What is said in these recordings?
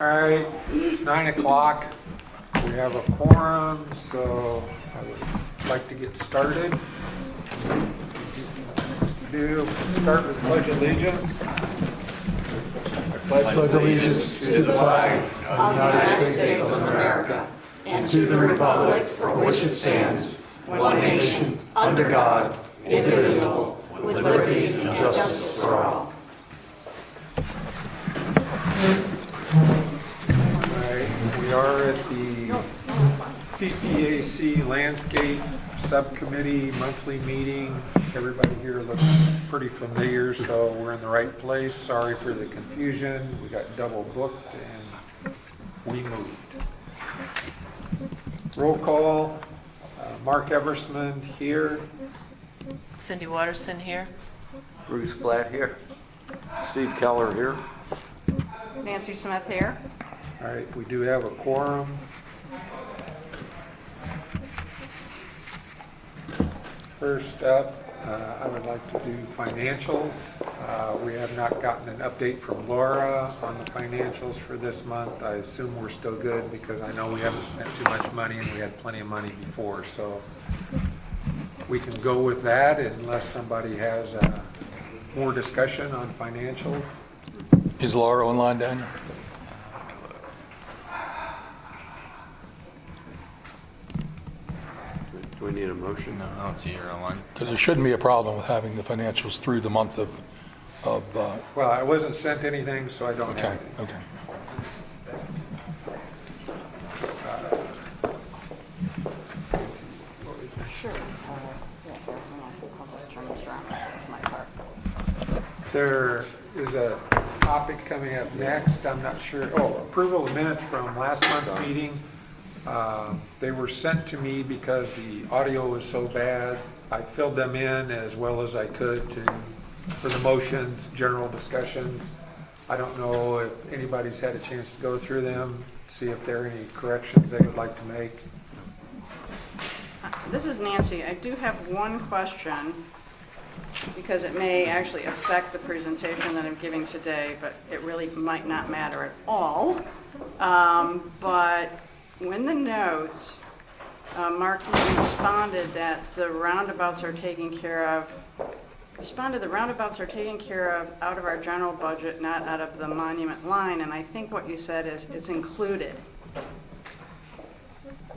All right, it's 9 o'clock. We have a quorum, so I would like to get started. Start with Pledge Allegiance. I pledge allegiance to the flag of the United States of America and to the republic for which it stands, one nation, under God, indivisible, with liberty and justice for all. We are at the PPAC Landscape Subcommittee monthly meeting. Everybody here looks pretty familiar, so we're in the right place. Sorry for the confusion. We got double booked and we moved. Roll call. Mark Eversman here. Cindy Watterson here. Bruce Blatt here. Steve Keller here. Nancy Smith here. All right, we do have a quorum. First up, I would like to do financials. We have not gotten an update from Laura on the financials for this month. I assume we're still good because I know we haven't spent too much money and we had plenty of money before. So we can go with that unless somebody has more discussion on financials. Is Laura online, Daniel? Do we need a motion? No, I don't see her online. Because there shouldn't be a problem with having the financials through the month of Well, I wasn't sent anything, so I don't okay, have anything. okay. There is a topic coming up next. I'm not sure. Oh, approval of minutes from last month's meeting. They were sent to me because the audio was so bad. I filled them in as well as I could for the motions, general discussions. I don't know if anybody's had a chance to go through them, see if there are any corrections they would like to make. This is Nancy. I do have one question because it may actually affect the presentation that I'm giving today, but it really might not matter at all. But when the notes, Mark, you responded that the roundabouts are taken care of. Responded the roundabouts are taken care of out of our general budget, not out of the monument line. And I think what you said is it's included.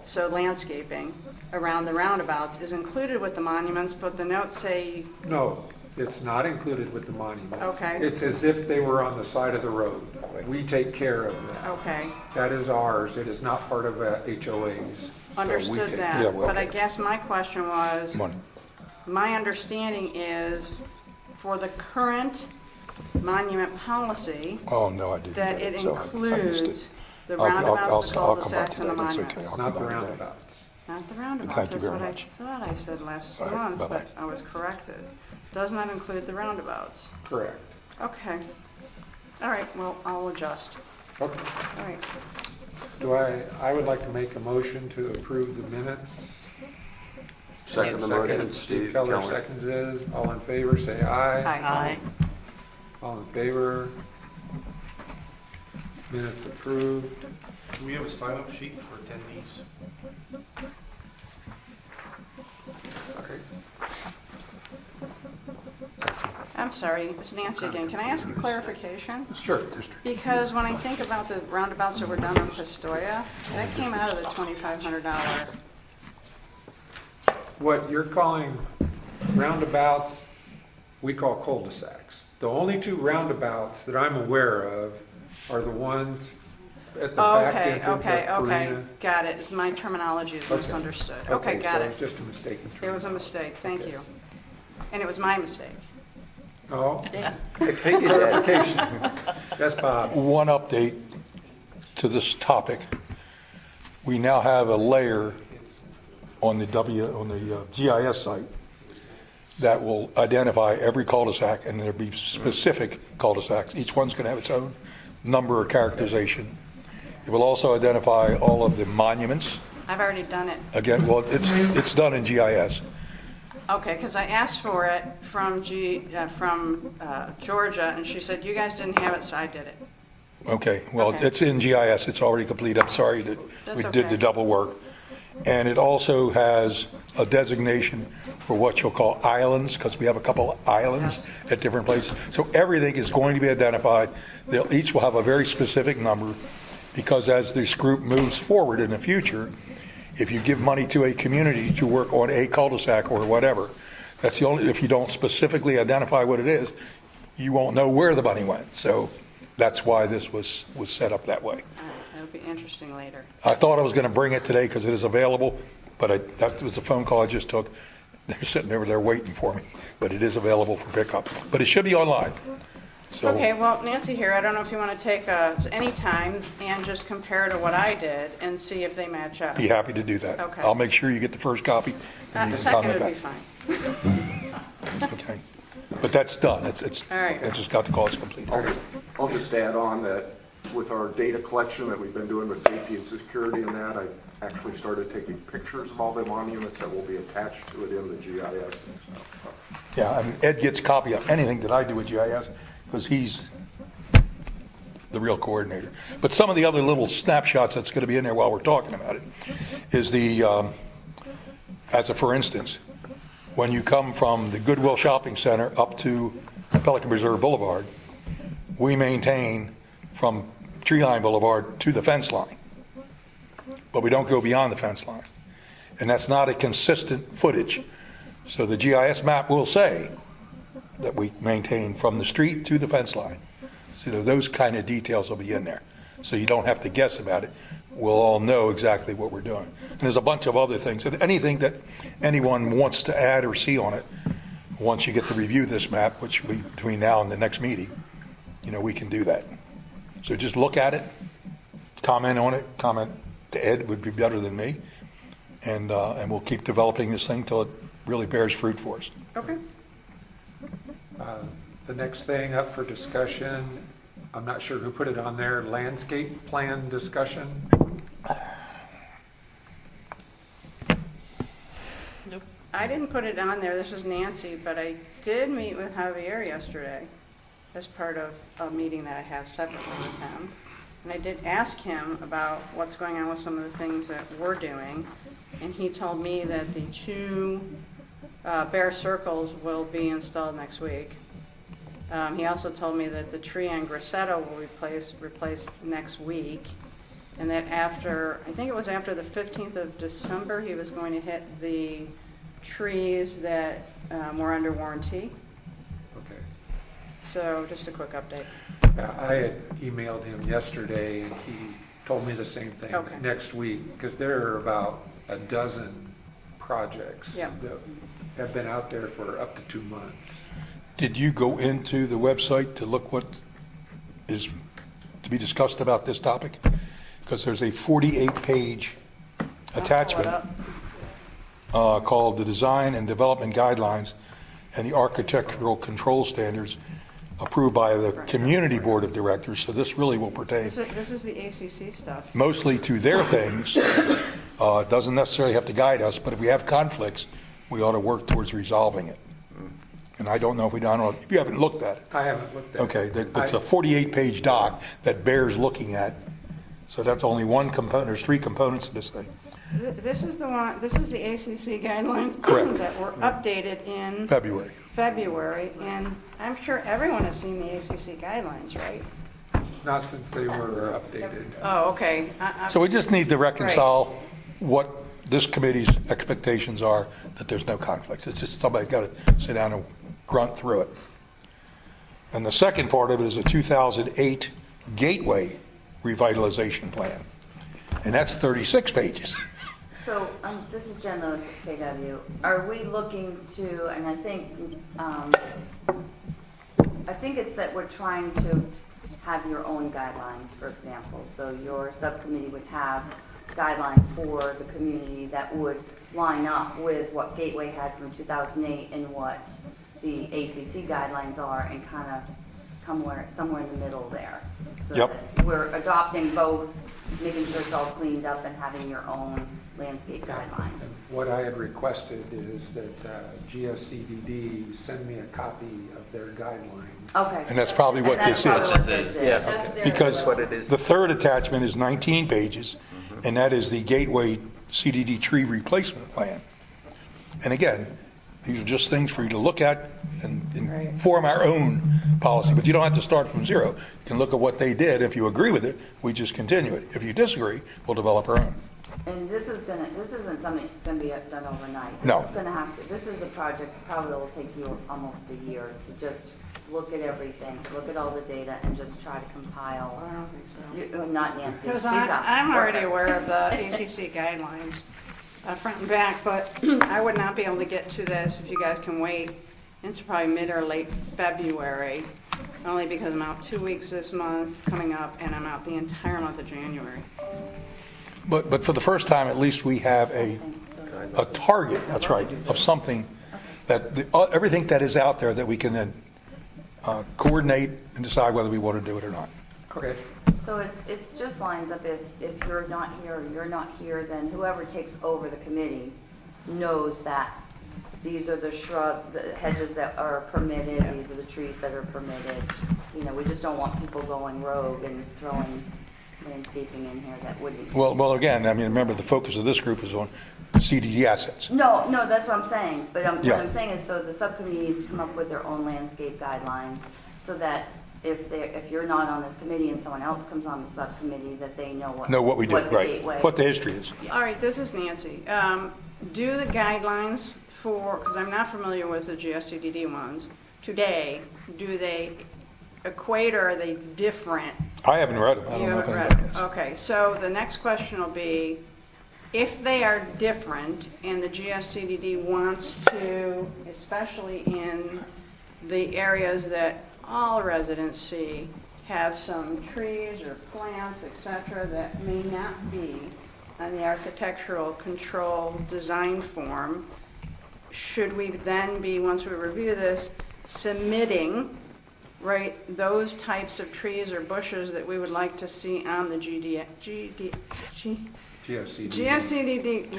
So landscaping around the roundabouts is included with the monuments, but the notes say... No, it's not included with the monuments. Okay. It's as if they were on the side of the road. We take care of them. Okay. That is ours. It is not part of HOAs. Understood that. Yeah, well, but I guess my question was, Money. my understanding is for the current monument policy Oh, no, I didn't that get it so I missed includes it. the I'll roundabouts, the come back cul-de-sacs, to and the that. That's monuments. okay. I'll Not come the back to that. roundabouts. Not the roundabouts. Thank you That's very what I much. thought I said last All right, month, bye-bye. but I was corrected. Does not include the roundabouts. Correct. Okay. All right, well, I'll adjust. Okay. All right. I would like to make a motion to approve the minutes. Second the motion, Steve Keller seconds is. All in favor, say aye. Aye. All in favor. Minutes approved. Do we have a sign-up sheet for attendees? Sorry. I'm sorry, it's Nancy again. Can I ask a clarification? Sure. Because when I think about the roundabouts that were done on Pistoia, that came out of the $2,500. What you're calling roundabouts, we call cul-de-sacs. The only two roundabouts that I'm aware of are the ones at the back Okay, entrance okay, of okay. Karina. Got it. My terminology is Okay. misunderstood. Okay, got so it's it. just a mistake. It was a mistake. Thank you. And it was my mistake. Oh, I figured that. clarification. Yes, Bob. One update to this topic. We now have a layer on the GIS site that will identify every cul-de-sac, and there'll be specific cul-de-sacs. Each one's going to have its own number or characterization. It will also identify all of the monuments. I've already done it. Again, well, it's done in GIS. Okay, because I asked for it from Georgia, and she said, you guys didn't have it, so I did it. Okay, well, Okay. it's in GIS, it's already complete, I'm sorry that That's we did okay. the double work. And it also has a designation for what you'll call islands, because we have a couple islands at different places. So everything is going to be identified. They'll each will have a very specific number, because as this group moves forward in the future, if you give money to a community to work on a cul-de-sac or whatever, that's the only, if you don't specifically identify what it is, you won't know where the money went. So that's why this was set up that way. It'll be interesting later. I thought I was going to bring it today because it is available, but that was a phone call I just took. They're sitting over there waiting for me, but it is available for pickup. But it should be online. So, Okay, well, Nancy here, I don't know if you want to take any time and just compare to what I did and see if they match up. be happy to do that. Okay. I'll make sure you get the first copy and you The can second comment would be back. fine. Okay. But that's done. It's All right. I just got the calls completed. I'll just add on that with our data collection that we've been doing with safety and security and that, I've actually started taking pictures of all the monuments that will be attached to it in the GIS and stuff, so. Yeah, and Ed gets a copy of anything that I do with GIS because he's the real coordinator. But some of the other little snapshots that's going to be in there while we're talking about it is as a for instance, when you come from the Goodwill Shopping Center up to Pelican Reserve Boulevard, we maintain from Tree Line Boulevard to the fence line. But we don't go beyond the fence line. And that's not a consistent footage. So the GIS map will say that we maintain from the street to the fence line. So those kind of details will be in there. So you don't have to guess about it. We'll all know exactly what we're doing. And there's a bunch of other things. And anything that anyone wants to add or see on it, once you get to review this map, which will be between now and the next meeting, we can do that. So just look at it, comment on it, comment to Ed would be better than me, and we'll keep developing this thing till it really bears fruit for us. Okay. The next thing up for discussion, I'm not sure who put it on there, landscape plan discussion. I didn't put it on there, this is Nancy, but I did meet with Javier yesterday as part of a meeting that I have separately with him. And I did ask him about what's going on with some of the things that we're doing. And he told me that the 2 bare circles will be installed next week. He also told me that the tree on Grosseto will replaced next week. And that I think it was after the 15th of December, he was going to hit the trees that were under warranty. Okay. So just a quick update. I had emailed him yesterday and he told me the same thing. Okay. Next week, because there are about a dozen projects Yeah. that have been out there for up to 2 months. Did you go into the website to look what is to be discussed about this topic? Because there's a 48-page attachment called the Design and Development Guidelines and the Architectural Control Standards approved by the Community Board of Directors. So this really will pertain This is the ACC stuff. mostly to their things. It doesn't necessarily have to guide us, but if we have conflicts, we ought to work towards resolving it. And I don't know if if you haven't looked at it. I haven't looked at it. Okay, it's a 48-page doc that bears looking at. So that's only one component. There's 3 components to this thing. This is the one. This is the ACC guidelines Correct. that were updated in February. and I'm sure everyone has seen the ACC guidelines, right? Not since they were updated. Oh, okay. So we just need to reconcile what this committee's expectations are, that there's no conflicts. It's just somebody's got to sit down and grunt through it. And the second part of it is a 2008 Gateway Revitalization Plan. And that's 36 pages. So, this is Jen Lewis at KW. Are we looking to, and I think it's that we're trying to have your own guidelines, for example. So your subcommittee would have guidelines for the community that would line up with what Gateway had from 2008 and what the ACC guidelines are, and kind of somewhere in the middle there. So Yep. that we're adopting both, making sure it's all cleaned up and having your own landscape guidelines. What I had requested is that GSCDD send me a copy of their guidelines. Okay. And that's probably what this probably is. what this is. Yeah. That's their- Because That's what it is. the third attachment is 19 pages, and that is the Gateway CDD tree replacement plan. And again, these are just things for you to look at and form our own policy, but you don't have to start from zero. You can look at what they did. If you agree with it, we just continue it. If you disagree, we'll develop our own. And this isn't something that's gonna be done overnight. No. This is a project probably will take you almost a year to just look at everything, look at all the data and just try to compile. I don't think so. Not Nancy. Because she's a I'm already worker. aware of the ACC guidelines, front and back, but I would not be able to get to this if you guys can wait into probably mid or late February, only because I'm out 2 weeks this month coming up, and I'm out the entire month of January. But for the first time, at least we have a target, that's right, of something that, everything that is out there that we can then coordinate and decide whether we want to do it or not. Okay. So it just lines up, if you're not here or you're not here, then whoever takes over the committee knows that these are the the hedges that are permitted, these are the trees that are permitted. You know, we just don't want people going rogue and throwing landscaping in here that wouldn't. Well, again, I mean, remember, the focus of this group is on CDD assets. No, that's what I'm saying. But what Yeah. I'm saying is, so the subcommittee needs to come up with their own landscape guidelines, so that if you're not on this committee and someone else comes on the subcommittee, that they know what We did, the right, gateway. what the history is. All right, this is Nancy. Do the guidelines for, because I'm not familiar with the GSCDD ones, today, do they equate or are they different? I haven't read them, I You don't know if haven't read anybody it. has. Okay, so the next question will be, if they are different and the GSCDD wants to, especially in the areas that all residents see, have some trees or plants, et cetera, that may not be on the architectural control design form, should we then be, once we review this, submitting, right, those types of trees or bushes that we would like to see on the GSCDD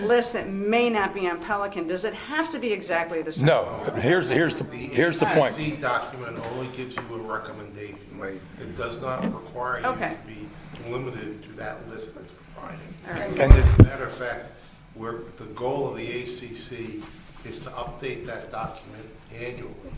list that may not be on Pelican? Does it have to be exactly the same? No, here's the point. The document only gives you a recommendation. Right. It does not require you Okay. to be limited to that list that's provided. All right. And the- Matter of fact, the goal of the ACC is to update that document annually.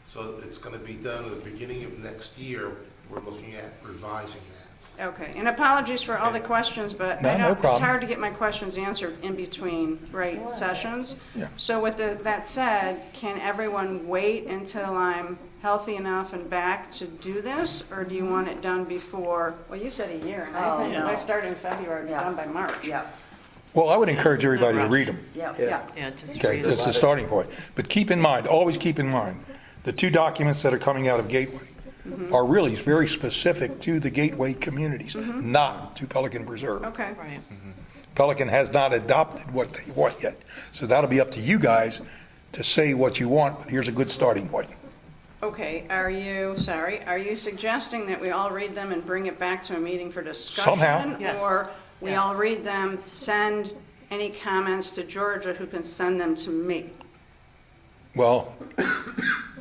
So it's going to be done at the beginning of next year. We're looking at revising that. Okay, and apologies for all the questions, but No, I no don't, it's problem. hard to get my questions answered in between, right, sessions. Yeah. So with that said, can everyone wait until I'm healthy enough and back to do this? Or do you want it done before, well, you said a year, and I Oh, think if I no. start in February, it'll be Yeah. done by March. Yep, Well, I would encourage everybody to read them. yep. Yeah. Yeah, just Okay, read it. that's the starting point. But keep in mind, always keep in mind, the two documents that are coming out of Gateway are really very specific to the Gateway communities, not to Pelican Preserve. Okay, Right. Pelican has not adopted what they want yet. So that'll be up to you guys to say what you want, but here's a good starting point. okay, are you suggesting that we all read them and bring it back to a meeting for discussion? Somehow. Yes. Or we Yes. all read them, send any comments to Georgia, who can send them to me? Well,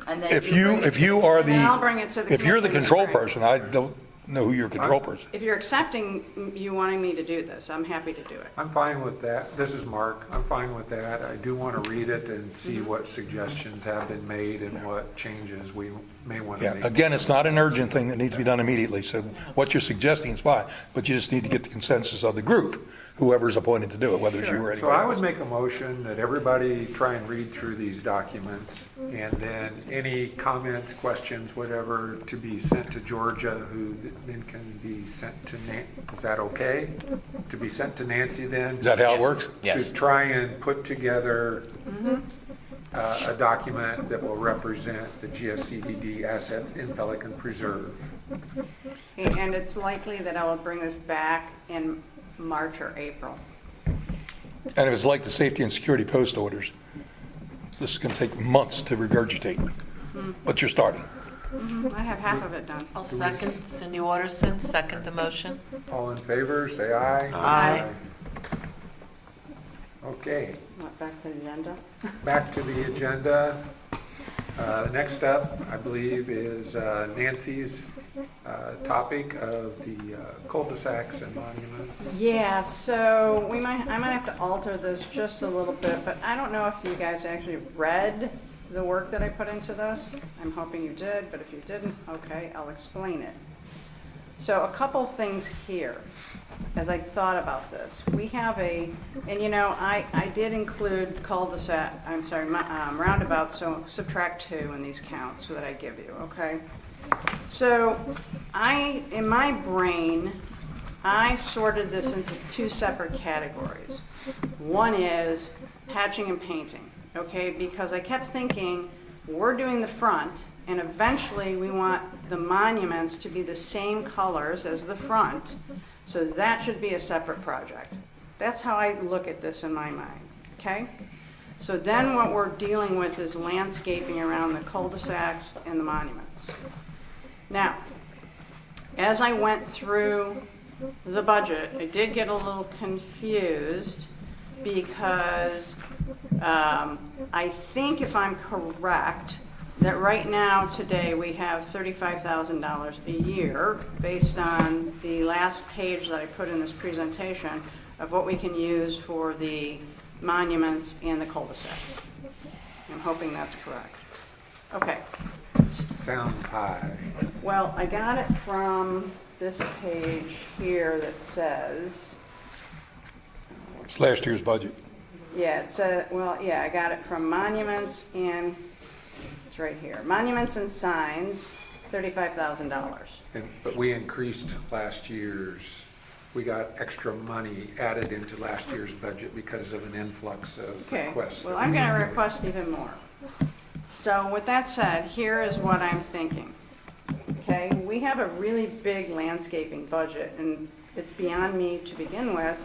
And then if bring you are And then I'll the, bring it to the if you're the committee in control spring. person, I don't know who your control person. If you're accepting you wanting me to do this, I'm happy to do it. I'm fine with that. This is Mark. I'm fine with that. I do want to read it and see what suggestions have been made and what changes we may want to Yeah, make. again, it's not an urgent thing that needs to be done immediately, so what you're suggesting is fine, but you just need to get the consensus of the group, whoever's appointed to do it, whether it's you or anybody So I would else. make a motion that everybody try and read through these documents, and then any comments, questions, whatever, to be sent to Georgia, who then can be sent to is that okay? To be sent to Nancy then? Is that how it works? To try and put together a document that will represent the GSCDD assets in Pelican Preserve. And it's likely that I will bring this back in March or April. And if it's like the safety and security post orders, this is going to take months to regurgitate, but you're starting. I have half of it done. I'll second. Cindy Waterson, second the motion. All in favor, say aye. Aye. Okay, What, back to the agenda? back to the agenda. Next up, I believe, is Nancy's topic of the cul-de-sacs and monuments. Yeah, so I might have to alter this just a little bit, but I don't know if you guys actually read the work that I put into this. I'm hoping you did, but if you didn't, okay, I'll explain it. So a couple things here, as I thought about this. We have and I did include roundabouts, so subtract 2 in these counts that I give you, okay? So in my brain, I sorted this into 2 separate categories. One is patching and painting, okay? Because I kept thinking, we're doing the front, and eventually we want the monuments to be the same colors as the front, so that should be a separate project. That's how I look at this in my mind, okay? So then what we're dealing with is landscaping around the cul-de-sacs and the monuments. Now, as I went through the budget, I did get a little confused because I think, if I'm correct, that right now, today, we have $35,000 a year based on the last page that I put in this presentation of what we can use for the monuments and the cul-de-sac. I'm hoping that's correct. Okay. Sounds high. Well, I got it from this page here that says, It's last year's budget. yeah, it said, well, yeah, I got it from monuments and, it's right here, monuments and signs, $35,000. But we increased last year's, we got extra money added into last year's budget because of an influx of Okay, requests. well, I'm going to request even more. So with that said, here is what I'm thinking. Okay, we have a really big landscaping budget, and it's beyond me to begin with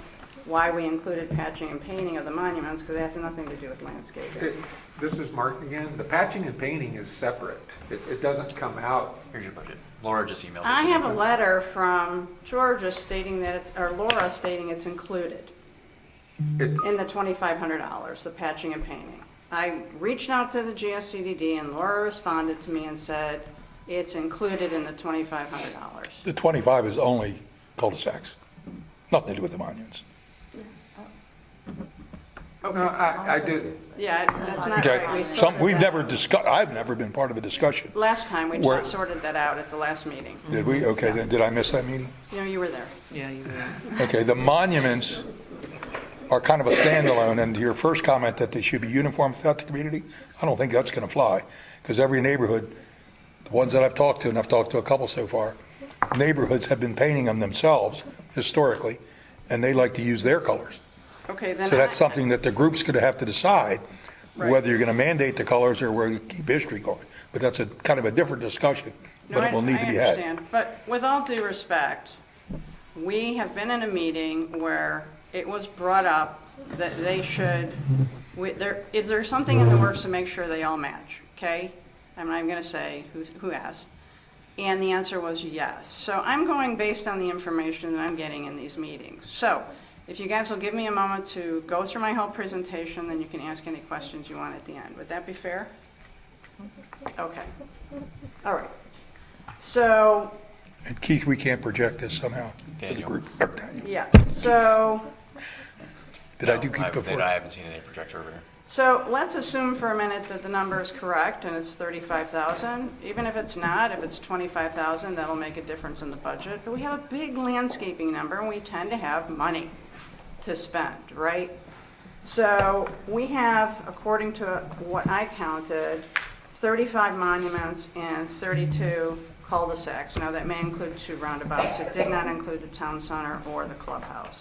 why we included patching and painting of the monuments, because it has nothing to do with landscaping. This is Mark again. The patching and painting is separate. It doesn't come out. Here's your budget. Laura just emailed it. I to me. have a letter from Georgia stating that, or Laura stating it's included in the $2,500, the patching and painting. I reached out to the GSCDD, and Laura responded to me and said it's included in the $2,500. The 25 is only cul-de-sacs. Nothing to do with the monuments. No, I did. Yeah, that's not Okay, right. We sorted we've that never out. discussed, I've never been part of a discussion. Last time, we Where- sorted that out at the last meeting. Did we? Okay, then did I miss that meeting? You were there. Yeah, you will. Okay, the monuments are kind of a standalone, and to your first comment that they should be uniform throughout the community, I don't think that's going to fly, because every neighborhood, the ones that I've talked to, and I've talked to a couple so far, neighborhoods have been painting them themselves historically, and they like to use their colors. Okay, then. So that's something that the group's going to have to decide, Right. whether you're going to mandate the colors or whether you keep history going. But that's a kind of a different discussion, but it will need to be I had. understand, but with all due respect, we have been in a meeting where it was brought up that they should, is there something in the works to make sure they all match, okay? I'm not even going to say who asked. And the answer was yes. So I'm going based on the information that I'm getting in these meetings. So if you guys will give me a moment to go through my whole presentation, then you can ask any questions you want at the end. Would that be fair? Okay. All right. So, And Keith, we can't project this somehow for the Daniel. group. yeah, so, Did I do Keith before? I haven't seen any projector over here. so let's assume for a minute that the number is correct and it's 35,000. Even if it's not, if it's 25,000, that'll make a difference in the budget. But we have a big landscaping number, and we tend to have money to spend, right? So we have, according to what I counted, 35 monuments and 32 cul-de-sacs. Now, that may include 2 roundabouts. It did not include the town center or the clubhouse.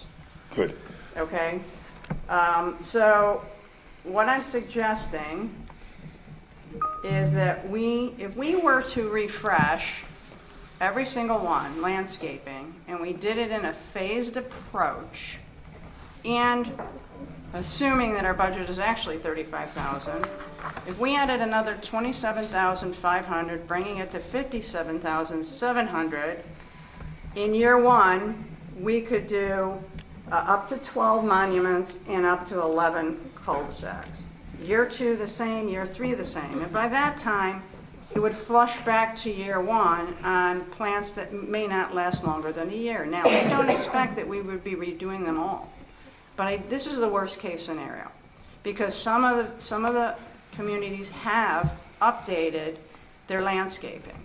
Good. Okay? So what I'm suggesting is that if we were to refresh every single one, landscaping, and we did it in a phased approach, And assuming that our budget is actually $35,000, if we added another $27,500, bringing it to $57,700, in year one, we could do up to 12 monuments and up to 11 cul-de-sacs. Year two, the same. Year three, the same. And by that time, it would flush back to year one on plants that may not last longer than a year. Now, I don't expect that we would be redoing them all. But this is the worst case scenario, because some of the communities have updated their landscaping.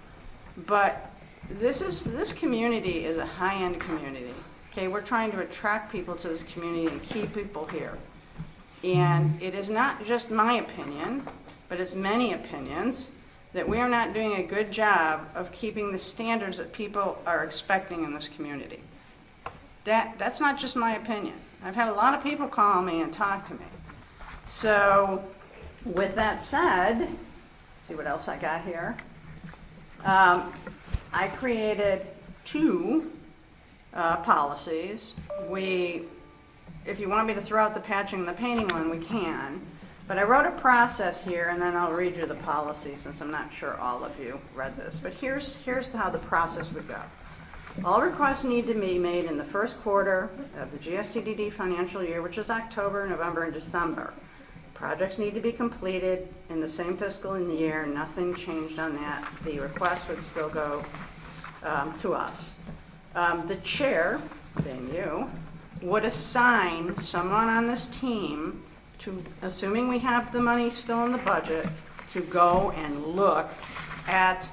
But this community is a high-end community. Okay, we're trying to attract people to this community and keep people here. And it is not just my opinion, but it's many opinions that we are not doing a good job of keeping the standards that people are expecting in this community. That's not just my opinion. I've had a lot of people call me and talk to me. So with that said, see what else I got here. I created 2 policies. If you want me to throw out the patching and the painting one, we can. But I wrote a process here, and then I'll read you the policy since I'm not sure all of you read this. But here's how the process would go. All requests need to be made in the first quarter of the GSCDD financial year, which is October, November, and December. Projects need to be completed in the same fiscal year. Nothing changed on that. The request would still go to us. The chair, being you, would assign someone on this team to, assuming we have the money still in the budget, to go and look at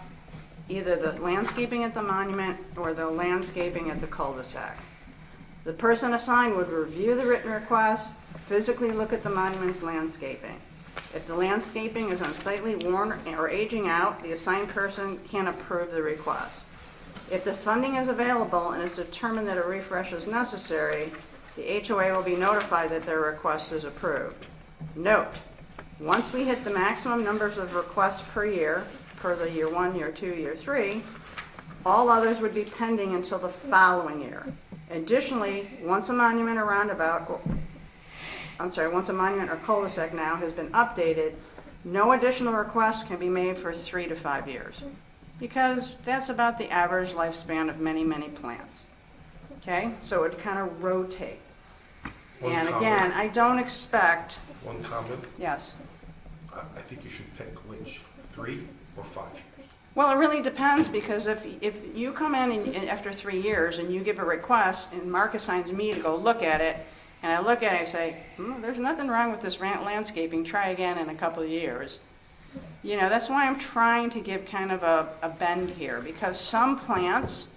either the landscaping at the monument or the landscaping at the cul-de-sac. The person assigned would review the written request, physically look at the monument's landscaping. If the landscaping is unsightly, worn, or aging out, the assigned person can approve the request. If the funding is available and it's determined that a refresh is necessary, the HOA will be notified that their request is approved. Note, once we hit the maximum numbers of requests per year, per the year 1, year 2, year 3, all others would be pending until the following year. Additionally, once a monument or cul-de-sac now has been updated, no additional requests can be made for 3 to 5 years, because that's about the average lifespan of many, many plants. Okay, so it kind of rotate. One And comment. again, I don't expect, One comment, yes. I think you should pick which, 3 or 5 years. Well, it really depends, because if you come in and after 3 years and you give a request and Mark assigns me to go look at it, and I look at it, I say, there's nothing wrong with this landscaping, try again in a couple of years. You know, that's why I'm trying to give kind of a bend here, because some plants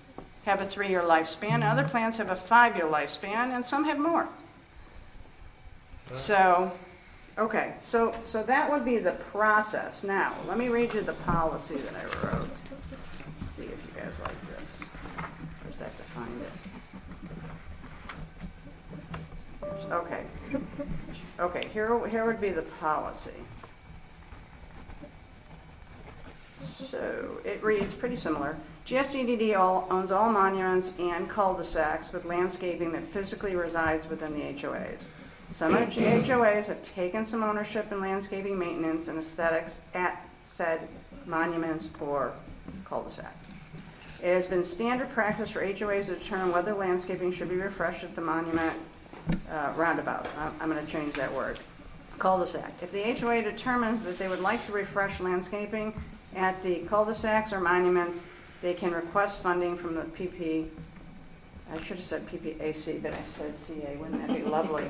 have a 3-year lifespan, other plants have a 5-year lifespan, and some have more. So, okay, so that would be the process. Now, let me read you the policy that I wrote. Let's see if you guys like this. First I have to find it. Okay. Okay, here would be the policy. So it reads pretty similar. GSCDD owns all monuments and cul-de-sacs with landscaping that physically resides within the HOAs. Some HOAs have taken some ownership in landscaping maintenance and aesthetics at said monuments or cul-de-sacs. It has been standard practice for HOAs to determine whether landscaping should be refreshed at the monument roundabout. I'm going to change that word. Cul-de-sac. If the HOA determines that they would like to refresh landscaping at the cul-de-sacs or monuments, they can request funding from the PP. I should have said PPAC, but I said CA. Wouldn't that be lovely?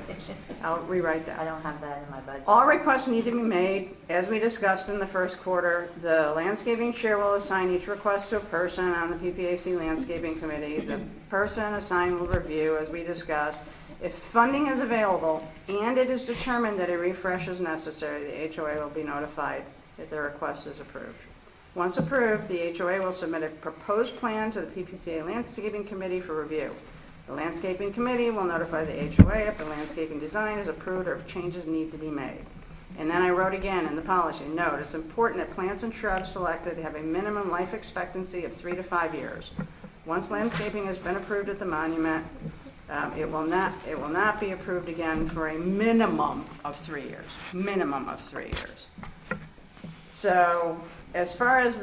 I'll rewrite that. I don't have that in my budget. All requests need to be made, as we discussed in the first quarter. The landscaping chair will assign each request to a person on the PPAC landscaping committee. The person assigned will review, as we discussed. If funding is available and it is determined that a refresh is necessary, the HOA will be notified if their request is approved. Once approved, the HOA will submit a proposed plan to the PPCA Landscaping Committee for review. The Landscaping Committee will notify the HOA if the landscaping design is approved or if changes need to be made. And then I wrote again in the policy, note, it's important that plants and shrubs selected have a minimum life expectancy of 3 to 5 years. Once landscaping has been approved at the monument, It will not be approved again for a minimum of 3 years. Minimum of 3 years. So as far as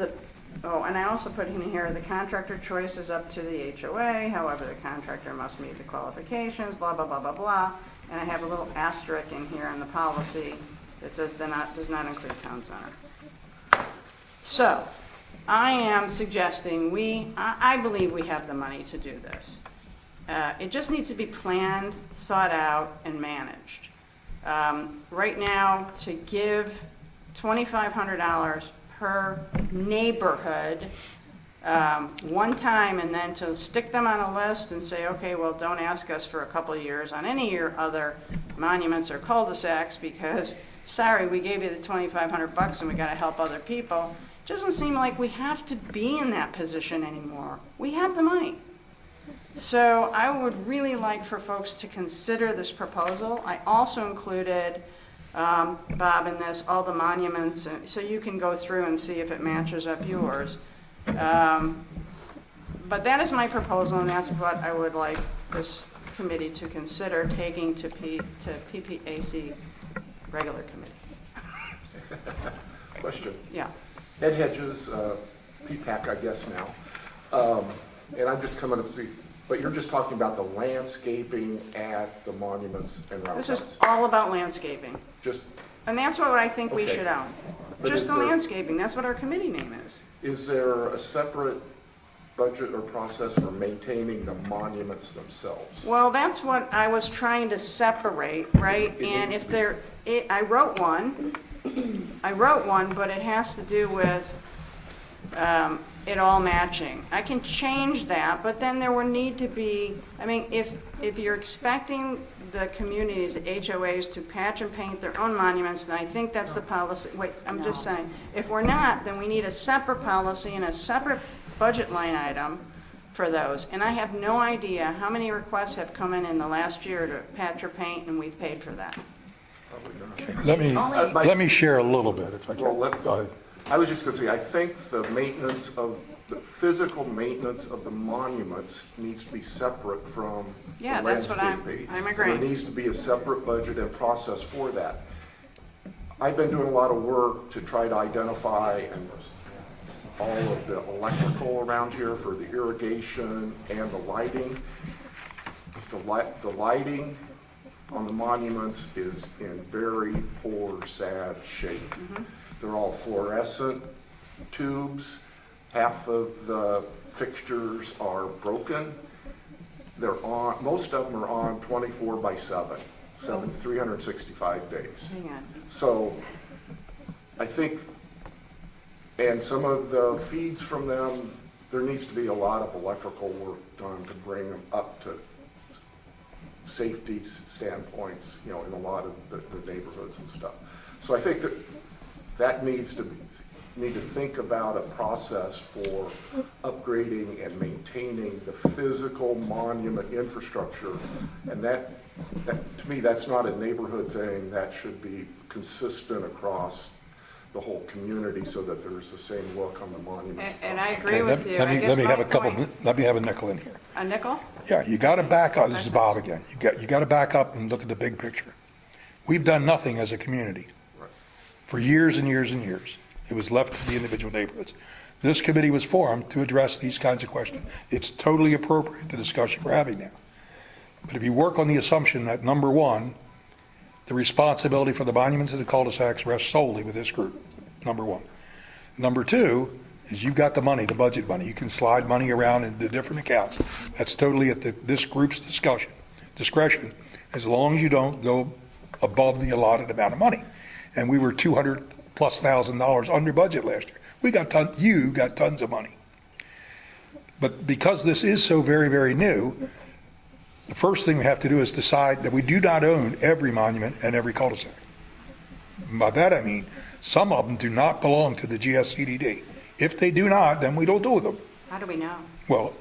and I also put in here, the contractor choice is up to the HOA. However, the contractor must meet the qualifications, blah, blah, blah, blah, blah. And I have a little asterisk in here in the policy that says does not include town center. So I am suggesting I believe we have the money to do this. It just needs to be planned, thought out, and managed. Right now, to give $2,500 per neighborhood one time, and then to stick them on a list and say, okay, well, don't ask us for a couple of years on any of your other monuments or cul-de-sacs because, sorry, we gave you the $2,500 and we got to help other people. It doesn't seem like we have to be in that position anymore. We have the money. So I would really like for folks to consider this proposal. I also included, Bob, in this, all the monuments, so you can go through and see if it matches up yours. But that is my proposal, and that's what I would like this committee to consider taking to PPAC regular committee. Question. Yeah. Ed Hedges, PPAC, I guess now. And I'm just coming up to see, but you're just talking about the landscaping at the monuments and roundabouts. This is all about landscaping. And that's what I think we should own. But Just is the there- landscaping. That's what our committee name is. Is there a separate budget or process for maintaining the monuments themselves? Well, that's what I was trying to separate, right? And if I wrote one, but it has to do with it all matching. I can change that, but then there will need to be, I mean, if you're expecting the communities, the HOAs, to patch and paint their own monuments, then I think that's the policy. Wait, I'm just saying. If we're not, then we need a separate policy and a separate budget line item for those. And I have no idea how many requests have come in the last year to patch or paint, and we've paid for that. Okay, let me share a little bit if I can. Well, Go ahead. I was just going to say, I think the physical maintenance of the monuments needs to be separate from the Yeah, that's what landscaping. I'm agreeing. There needs to be a separate budget and process for that. I've been doing a lot of work to try to identify all of the electrical around here for the irrigation and the lighting. The lighting on the monuments is in very poor, sad shape. Mm-hmm. They're all fluorescent tubes. Half of the fixtures are broken. Most of them are on 24/7, 365 days. Hang on. So I think, and some of the feeds from them, there needs to be a lot of electrical work done to bring them up to safety standpoints, in a lot of the neighborhoods and stuff. So I think that need to think about a process for upgrading and maintaining the physical monument infrastructure. And that to me, that's not a neighborhood thing. That should be consistent across the whole community so that there's the same look on the monument. And I agree with you. Let I me guess have my a couple. point- Let me have a nickel in here. A nickel? Yeah, you got to back up. This is Bob again. You got to back up and look at the big picture. We've done nothing as a community for years and years and years. It was left to the individual neighborhoods. This committee was formed to address these kinds of questions. It's totally appropriate, the discussion we're having now. But if you work on the assumption that, number one, the responsibility for the monuments and the cul-de-sacs rests solely with this group, number one. Number two is you've got the money, the budget money. You can slide money around into different accounts. That's totally at this group's discretion, as long as you don't go above the allotted amount of money. And we were $200,000+ under budget last year. You got tons of money. But because this is so very, very new, the first thing we have to do is decide that we do not own every monument and every cul-de-sac. By that I mean, some of them do not belong to the GSCDD. If they do not, then we don't do them. How do we know? Well,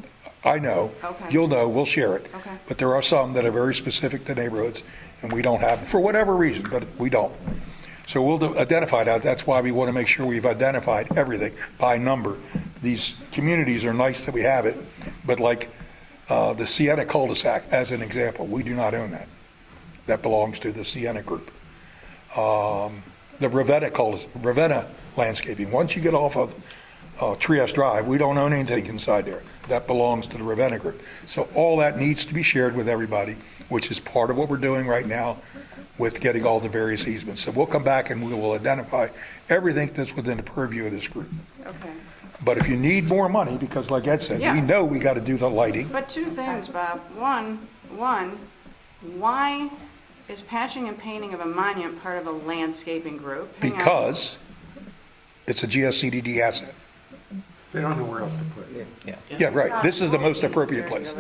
I know. Okay. You'll know. We'll share it. Okay. But there are some that are very specific to neighborhoods, and we don't have, for whatever reason, but we don't. So we'll identify that. That's why we want to make sure we've identified everything by number. These communities are nice that we have it, but like The Sienna cul-de-sac, as an example, we do not own that. That belongs to the Sienna Group. The Ravenna landscaping, once you get off of Trieste Drive, we don't own anything inside there. That belongs to the Ravenna Group. So all that needs to be shared with everybody, which is part of what we're doing right now with getting all the various easements. So we'll come back and we will identify everything that's within the purview of this group. Okay. But if you need more money, because like Ed said, Yeah. we know we got to do the lighting. But two things, Bob. One, why is patching and painting of a monument part of a landscaping group? Hang on. Because it's a GSCDD asset. They don't know where else to put it. Yeah, right. This is the most appropriate place.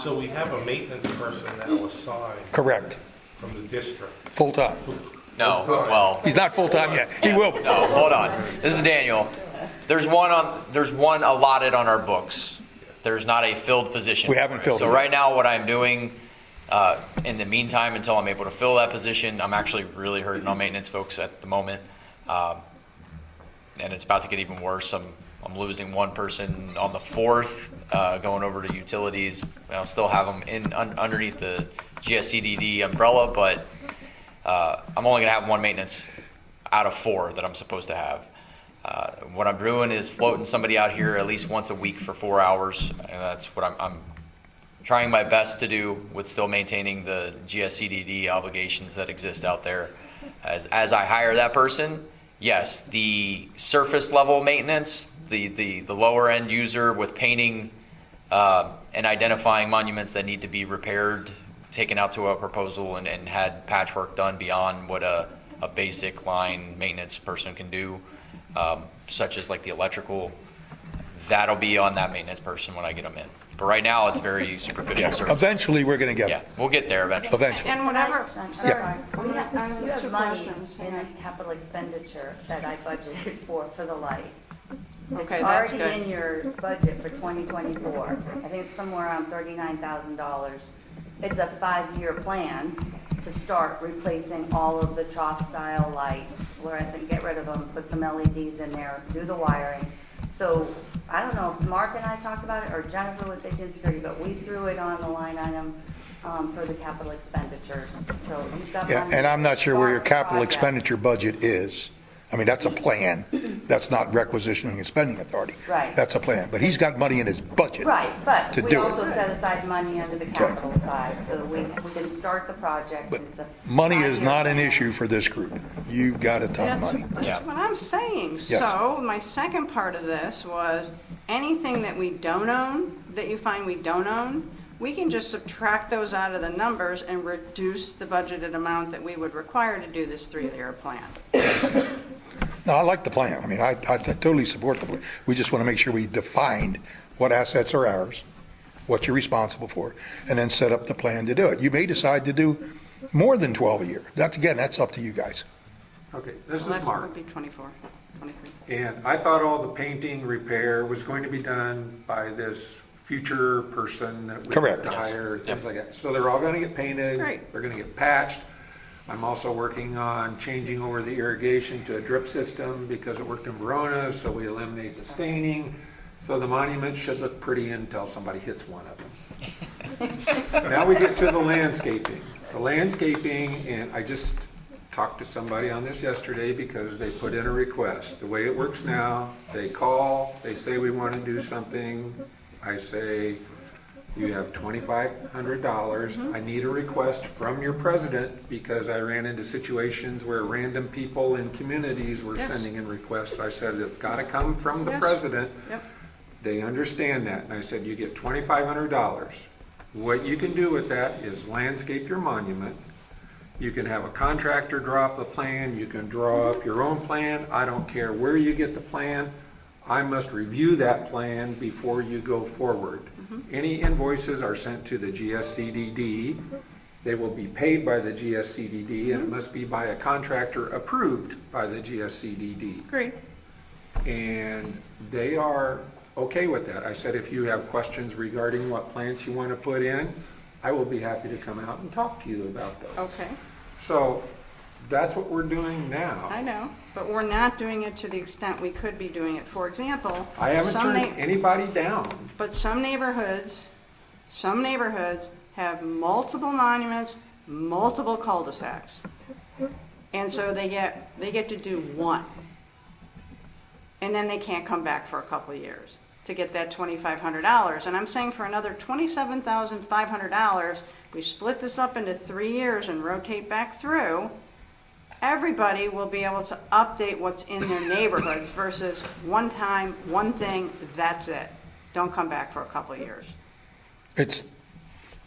So we have a maintenance person now assigned Correct. from the district. Full-time. No, well, He's not full-time yet. He will be. no, hold on. This is Daniel. There's one allotted on our books. There's not a filled position. We haven't filled it So yet. right now, what I'm doing, in the meantime, until I'm able to fill that position, I'm actually really hurting on maintenance folks at the moment. And it's about to get even worse. I'm losing one person on the 4th, going over to utilities. I'll still have them underneath the GSCDD umbrella, but I'm only going to have one maintenance out of 4 that I'm supposed to have. What I'm doing is floating somebody out here at least once a week for 4 hours, and that's what I'm trying my best to do with still maintaining the GSCDD obligations that exist out there. As I hire that person, yes, the surface level maintenance, the lower end user with painting and identifying monuments that need to be repaired, taken out to a proposal and had patchwork done beyond what a basic line maintenance person can do, such as like the electrical, that'll be on that maintenance person when I get them in. But right now, it's very superficial Yeah. service. Eventually, we're going to get Yeah, it. we'll get there eventually. Eventually. And whatever, I'm sorry. sorry. We have, I have you have two money questions. in this capital expenditure that I budgeted for the lights. Okay, that's It's good. already in your budget for 2024. I think it's somewhere around $39,000. It's a 5-year plan to start replacing all of the chalk-style lights, fluorescent, get rid of them, put some LEDs in there, do the wiring. So I don't know if Mark and I talked about it, or Jennifer with safety and security, but we threw it on the line item for the capital expenditures. So you've got Yeah, money and I'm not to sure where your start the capital project. expenditure budget is. I mean, that's a plan. That's not requisitioning and spending authority. Right. That's a plan. But he's got money in his budget. Right, but to we do it. also set aside money under the capital side, so we can start the project. But It's a money is 5-year not an plan. issue for this group. You've got a ton of money. Yeah. That's what I'm saying. Yes. So my second part of this was anything that we don't own, that you find we don't own, we can just subtract those out of the numbers and reduce the budgeted amount that we would require to do this 3-year plan. No, I like the plan. I mean, I totally support the plan. We just want to make sure we defined what assets are ours, what you're responsible for, and then set up the plan to do it. You may decide to do more than 12 a year. That's up to you guys. Okay, this Well, is that Mark. would be 24, 23. And I thought all the painting repair was going to be done by this future person that we Correct. have to Yes. hire, things Yep. like that. So they're all going to get painted. Great. They're going to get patched. I'm also working on changing over the irrigation to a drip system because it worked in Verona, so we eliminate the staining. So the monument should look pretty until somebody hits one of them. Now we get to the landscaping. The landscaping, and I just talked to somebody on this yesterday because they put in a request. The way it works now, they call, they say we want to do something. I say, you have $2,500. I need a request from your president because I ran into situations where random people in communities were Yes. sending in requests. I said, it's got to come from the Yes. president. Yep. They understand that. And I said, you get $2,500. What you can do with that is landscape your monument. You can have a contractor draw up the plan. You can draw up your own plan. I don't care where you get the plan. I must review that plan before you go forward. Any invoices are sent to the GSCDD. They will be paid by the GSCDD, and it must be by a contractor approved by the GSCDD. Great. And they are okay with that. I said, if you have questions regarding what plants you want to put in, I will be happy to come out and talk to you about those. Okay, So that's what we're doing now. I know, but we're not doing it to the extent we could be doing it. For example, I haven't some turned anybody down. but some neighborhoods Some neighborhoods have multiple monuments, multiple cul-de-sacs. And so they get to do one. And then they can't come back for a couple of years to get that $2,500. And I'm saying for another $27,500, we split this up into 3 years and rotate back through, everybody will be able to update what's in their neighborhoods versus one time, one thing, that's it. Don't come back for a couple of years. It's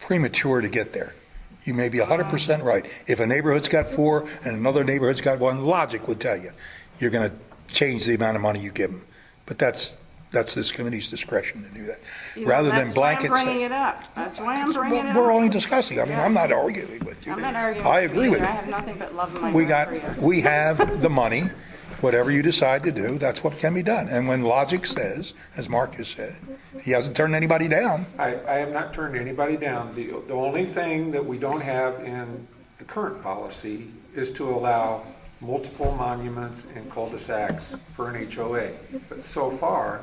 premature to get there. You may be 100% right. If a neighborhood's got 4 and another neighborhood's got 1, logic would tell you you're going to change the amount of money you give them. But that's this committee's discretion to do that. Rather than blanket That's why I'm bringing say. it up. That's why I'm bringing it up. We're only discussing. I mean, Yeah. I'm not arguing with you. I'm not arguing I with agree you with either. you. I have nothing but love in my heart for you. We have the money. Whatever you decide to do, that's what can be done. And when logic says, as Mark has said, he hasn't turned anybody down. I have not turned anybody down. The only thing that we don't have in the current policy is to allow multiple monuments and cul-de-sacs for an HOA. But so far,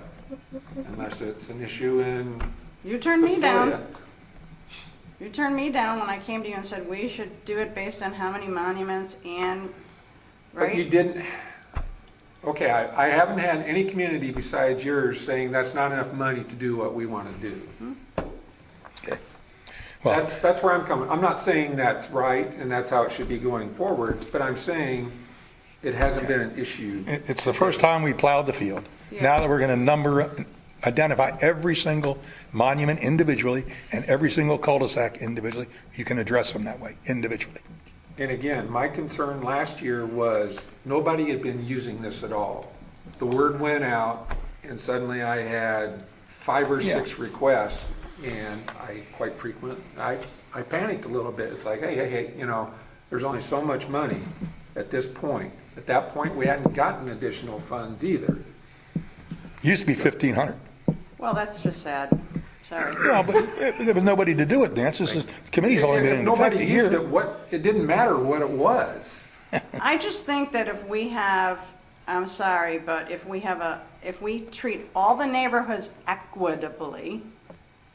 unless it's an issue in You turned me Astoria, down. You turned me down when I came to you and said we should do it based on how many monuments and, but you right? didn't, okay, I haven't had any community besides yours saying that's not enough money to do what we want to do. Well, That's where I'm coming. I'm not saying that's right and that's how it should be going forward, but I'm saying it hasn't been an issue. it's the first time we plowed the field. Yeah. Now that we're going to identify every single monument individually and every single cul-de-sac individually, you can address them that way, individually. And again, my concern last year was nobody had been using this at all. The word went out and suddenly I had 5 or 6 requests and I panicked a little bit. It's like, hey, there's only so much money at this point. At that point, we hadn't gotten additional funds either. Used to be 1,500. Well, that's just sad. Sorry. Well, but there was nobody to do it, Nance. The committee's only been If in effect nobody a used year. it didn't matter what it was. I just think that if we have, I'm sorry, but if we treat all the neighborhoods equitably,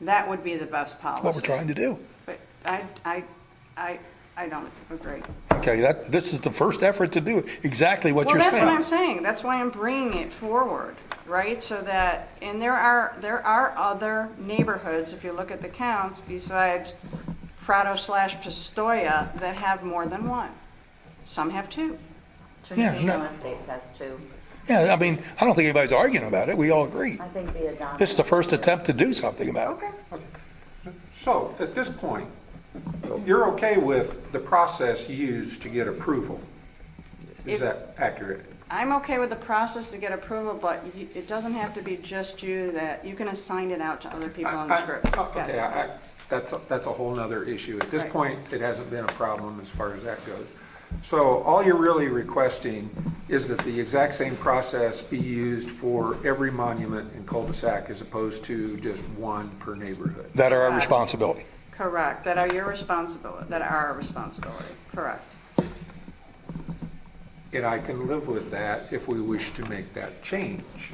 that would be the best policy. What we're trying to do. But I don't agree. Okay, this is the first effort to do exactly what you're Well, that's what I'm saying. saying. That's why I'm bringing it forward, right? So that, and there are other neighborhoods, if you look at the counts, besides Prado/Pistoia, that have more than one. Some have 2. Trentino Estates has 2. Yeah, I mean, I don't think anybody's arguing about it. We all agree. I think the adoption. This is the first attempt to do something about it. Okay. So at this point, you're okay with the process used to get approval? Is that accurate? I'm okay with the process to get approval, but it doesn't have to be just you, that you can assign it out to other people in the group. Okay, that's a whole nother issue. At this Right. point, it hasn't been a problem as far as that goes. So all you're really requesting is that the exact same process be used for every monument and cul-de-sac as opposed to just one per neighborhood. That are our responsibility. Correct, that are our responsibility, correct. And I can live with that if we wish to make that change.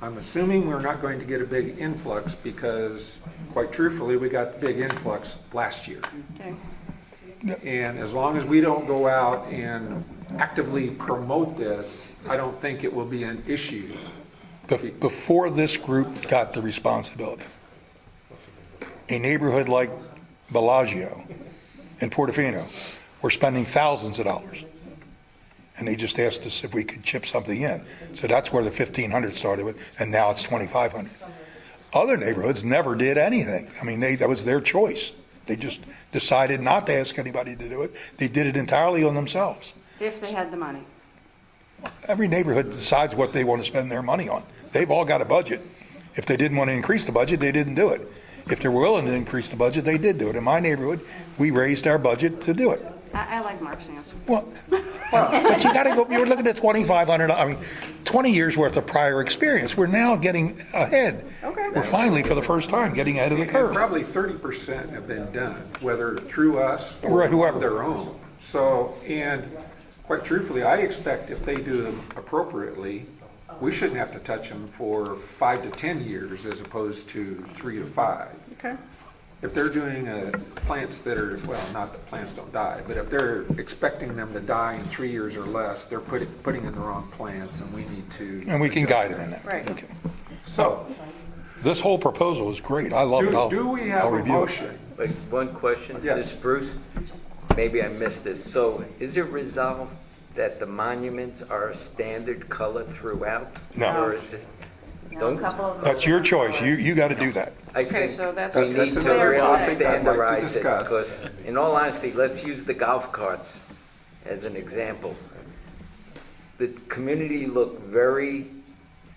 I'm assuming we're not going to get a big influx because, quite truthfully, we got the big influx last year. Okay. And as long as we don't go out and actively promote this, I don't think it will be an issue. Before this group got the responsibility, a neighborhood like Bellagio and Portofino were spending thousands of dollars. And they just asked us if we could chip something in. So that's where the 1,500 started with, and now it's 2,500. Other neighborhoods never did anything. I mean, that was their choice. They just decided not to ask anybody to do it. They did it entirely on themselves. If they had the money. Every neighborhood decides what they want to spend their money on. They've all got a budget. If they didn't want to increase the budget, they didn't do it. If they're willing to increase the budget, they did do it. In my neighborhood, we raised our budget to do it. I like Mark's answer. Well, but you got to go. You're looking at $2,500. I mean, 20 years worth of prior experience. We're now getting ahead. Okay. We're finally, for the first time, getting ahead of the And curve. probably 30% have been done, whether through us or Right, whoever. on their own. So, and quite truthfully, I expect if they do them appropriately, we shouldn't have to touch them for 5 to 10 years as opposed to 3 to 5. Okay. if they're doing plants that are, well, not that plants don't die, but if they're expecting them to die in 3 years or less, they're putting in the wrong plants, and we need to. And we can adjust guide them in that. Right. Okay. So, This whole proposal is great. I love it. do we have I'll a review it. motion? Wait, one question, Yes. Ms. Bruce? Maybe I missed this. So is it resolved that the monuments are a standard color throughout? No. Or is it? You know, a Don't- couple of That's your choice. You got to do that. I Okay, think so that's- we That's need to another really topic I'd like to standardize it, discuss. because in all honesty, let's use the golf carts as an example. The community looked very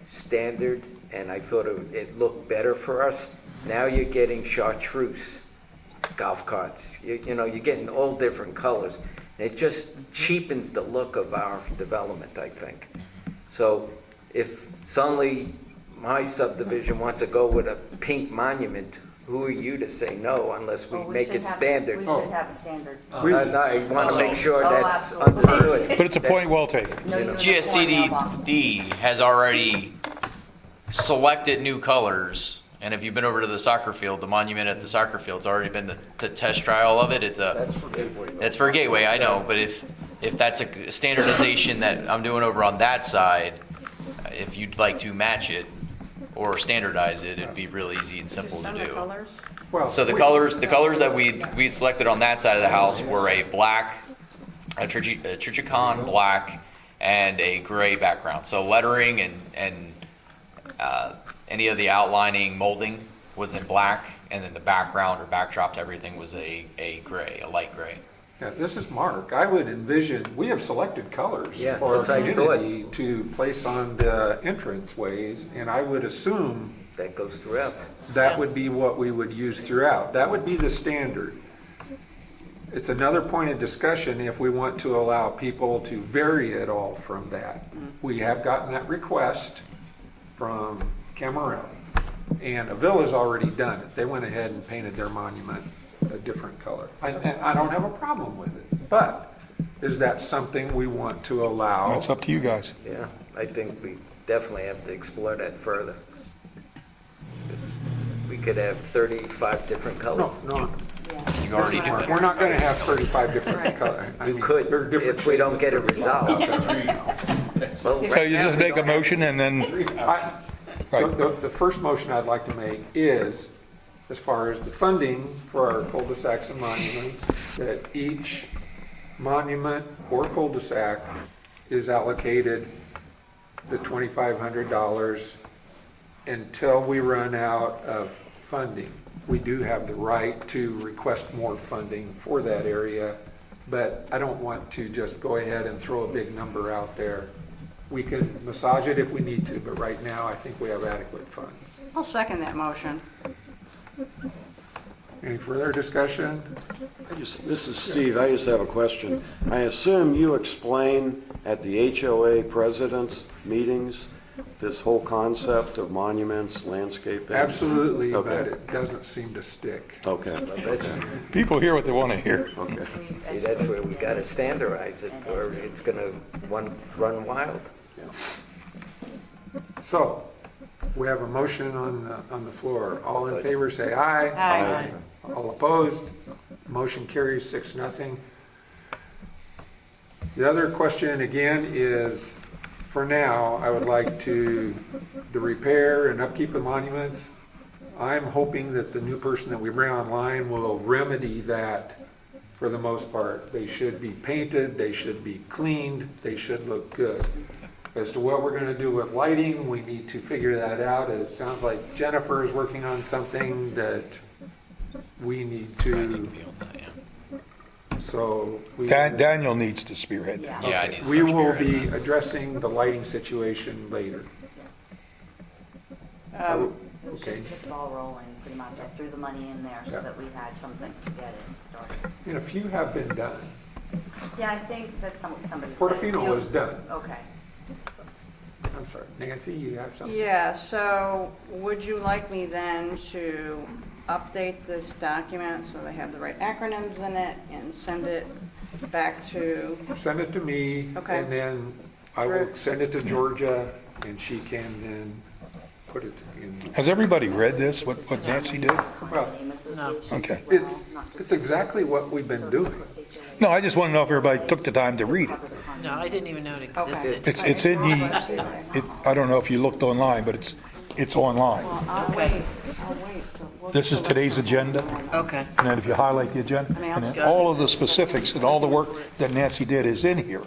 standard, and I thought it looked better for us. Now you're getting chartreuse golf carts. You know, you're getting all different colors. It just cheapens the look of our development, I think. So if suddenly my subdivision wants to go with a pink monument, who are you to say no unless we Well, make should it have- standard? We should have a standard. We- I want to make sure Oh, that's absolutely. understood. But it's a point well taken. No uniform mailbox. GSCDD has already selected new colors, and if you've been over to the soccer field, the monument at the soccer field's already been the test trial of it. It's for Gateway, I know, but if that's a standardization that I'm doing over on that side, if you'd like to match it or standardize it, it'd be real easy and simple to Send the do. colors? Well, So the colors that we'd selected on that side of the house were a black, a trichicon black, and a gray background. So lettering and any of the outlining molding was in black, and then the background or backdrop to everything was a gray, a light gray. Yeah, this is Mark. I would envision, we have selected colors Yeah, for our that's what I community to place on the entranceways, and I would assume That goes throughout. that would be what we would use throughout. That would be the standard. It's another point of discussion if we want to allow people to vary at all from that. We have gotten that request from Camarel, and Avila's already done it. They went ahead and painted their monument a different color. I don't have a problem with it, but is that something we want to allow? That's up to you guys. Yeah, I think we definitely have to explore that further. We could have 35 different colors. No, You already do we're that. not gonna have 35 different Right. colors. You could, if we don't get it resolved. Well, So you just make a motion and then, right. The first motion I'd like to make is, as far as the funding for our cul-de-sacs and monuments, that each monument or cul-de-sac is allocated the $2,500 until we run out of funding. We do have the right to request more funding for that area, but I don't want to just go ahead and throw a big number out there. We can massage it if we need to, but right now I think we have adequate funds. I'll second that motion. Any further discussion? This is Steve. I just have a question. I assume you explain at the HOA presidents' meetings this whole concept of monuments, landscaping? Absolutely, but Okay. it doesn't seem to stick. Okay. People hear what they want to hear. Okay. See, that's where we gotta standardize it, or it's gonna run wild. So, we have a motion on the floor. All in favor, say aye. Aye. All opposed? Motion carries 6-0. The other question again is, for now, I would like to, the repair and upkeep of monuments, I'm hoping that the new person that we bring online will remedy that for the most part. They should be painted, they should be cleaned, they should look good. As to what we're gonna do with lighting, we need to figure that out. It sounds like Jennifer is working on something that we need to, so. Daniel needs to spearhead that. Yeah, I need We some will spirit. be addressing the lighting situation later. Let's Okay. just get the ball rolling, pretty much. I threw the money in there so Yeah. that we had something to get it started. And a few have been done. Yeah, I think that somebody said. Portofino You- was done. Okay. I'm sorry. Nancy, you have something? Yeah, so would you like me then to update this document so they have the right acronyms in it and send it back to, Send it to me, Okay. and then I will send it to Georgia, and she can then put it in. Has everybody read this, what Nancy did? Well, No. Okay. it's exactly what we've been doing. No, I just want to know if everybody took the time to read it. No, I didn't even know it existed. It's in I don't know if you looked online, but it's online. Well, I'll Okay. wait, I'll wait. So we'll This is select today's one. agenda, Okay. and then if you highlight the agenda, and then all of the specifics and all the work that Nancy did is in here.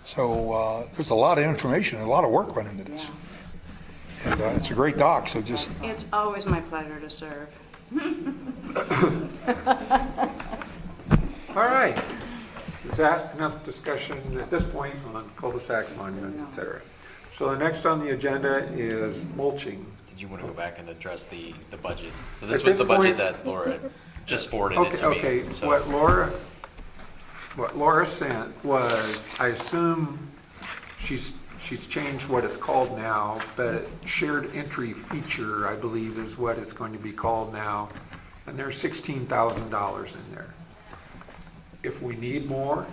So there's a lot of information and a lot of work went into this. And it's a great doc, so just, It's always my pleasure to serve. All right. Is that enough discussion at this point on cul-de-sac monuments, et cetera? So the next on the agenda is mulching. Did you want to go back and address the budget? So this At was this the budget point- that Laura just forwarded it to me. Okay, so- what Laura sent was, I assume she's changed what it's called now, but shared entry feature, I believe, is what it's going to be called now. And there's $16,000 in there. If we need more,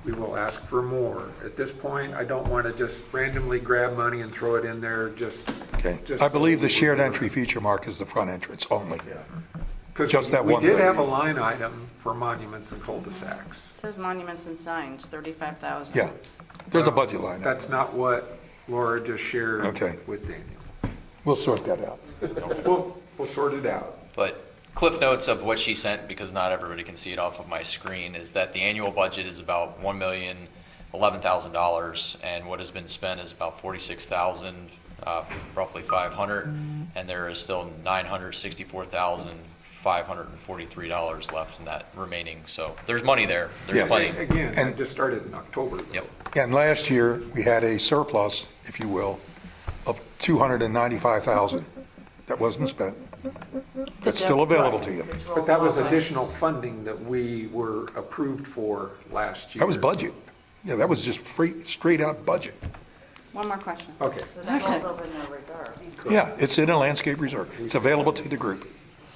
we will ask for more. At this point, I don't want to just randomly grab money and throw it in there okay. just. I believe the shared entry feature mark is the front entrance only. Because just that we one did thing. have a line item for monuments and cul-de-sacs. It says monuments and signs, 35,000. Yeah, there's a budget line. That's not what Laura just shared Okay. with Daniel. We'll sort that out. We'll sort it out. But cliff notes of what she sent, because not everybody can see it off of my screen, is that the annual budget is about $1,011,000, and what has been spent is about $46,000, roughly 500, and there is still $964,543 left in that remaining. So there's money there. There's Yeah. plenty. Again, And- it just started in October. Yep. And last year, we had a surplus, if you will, of $295,000 that wasn't spent. That's still available to you. But that was additional funding that we were approved for last year. That was budget. Yeah, that was just straight out budget. One more question. Okay. So that goes over in the reserve. Yeah, it's in a landscape reserve. It's available to the group.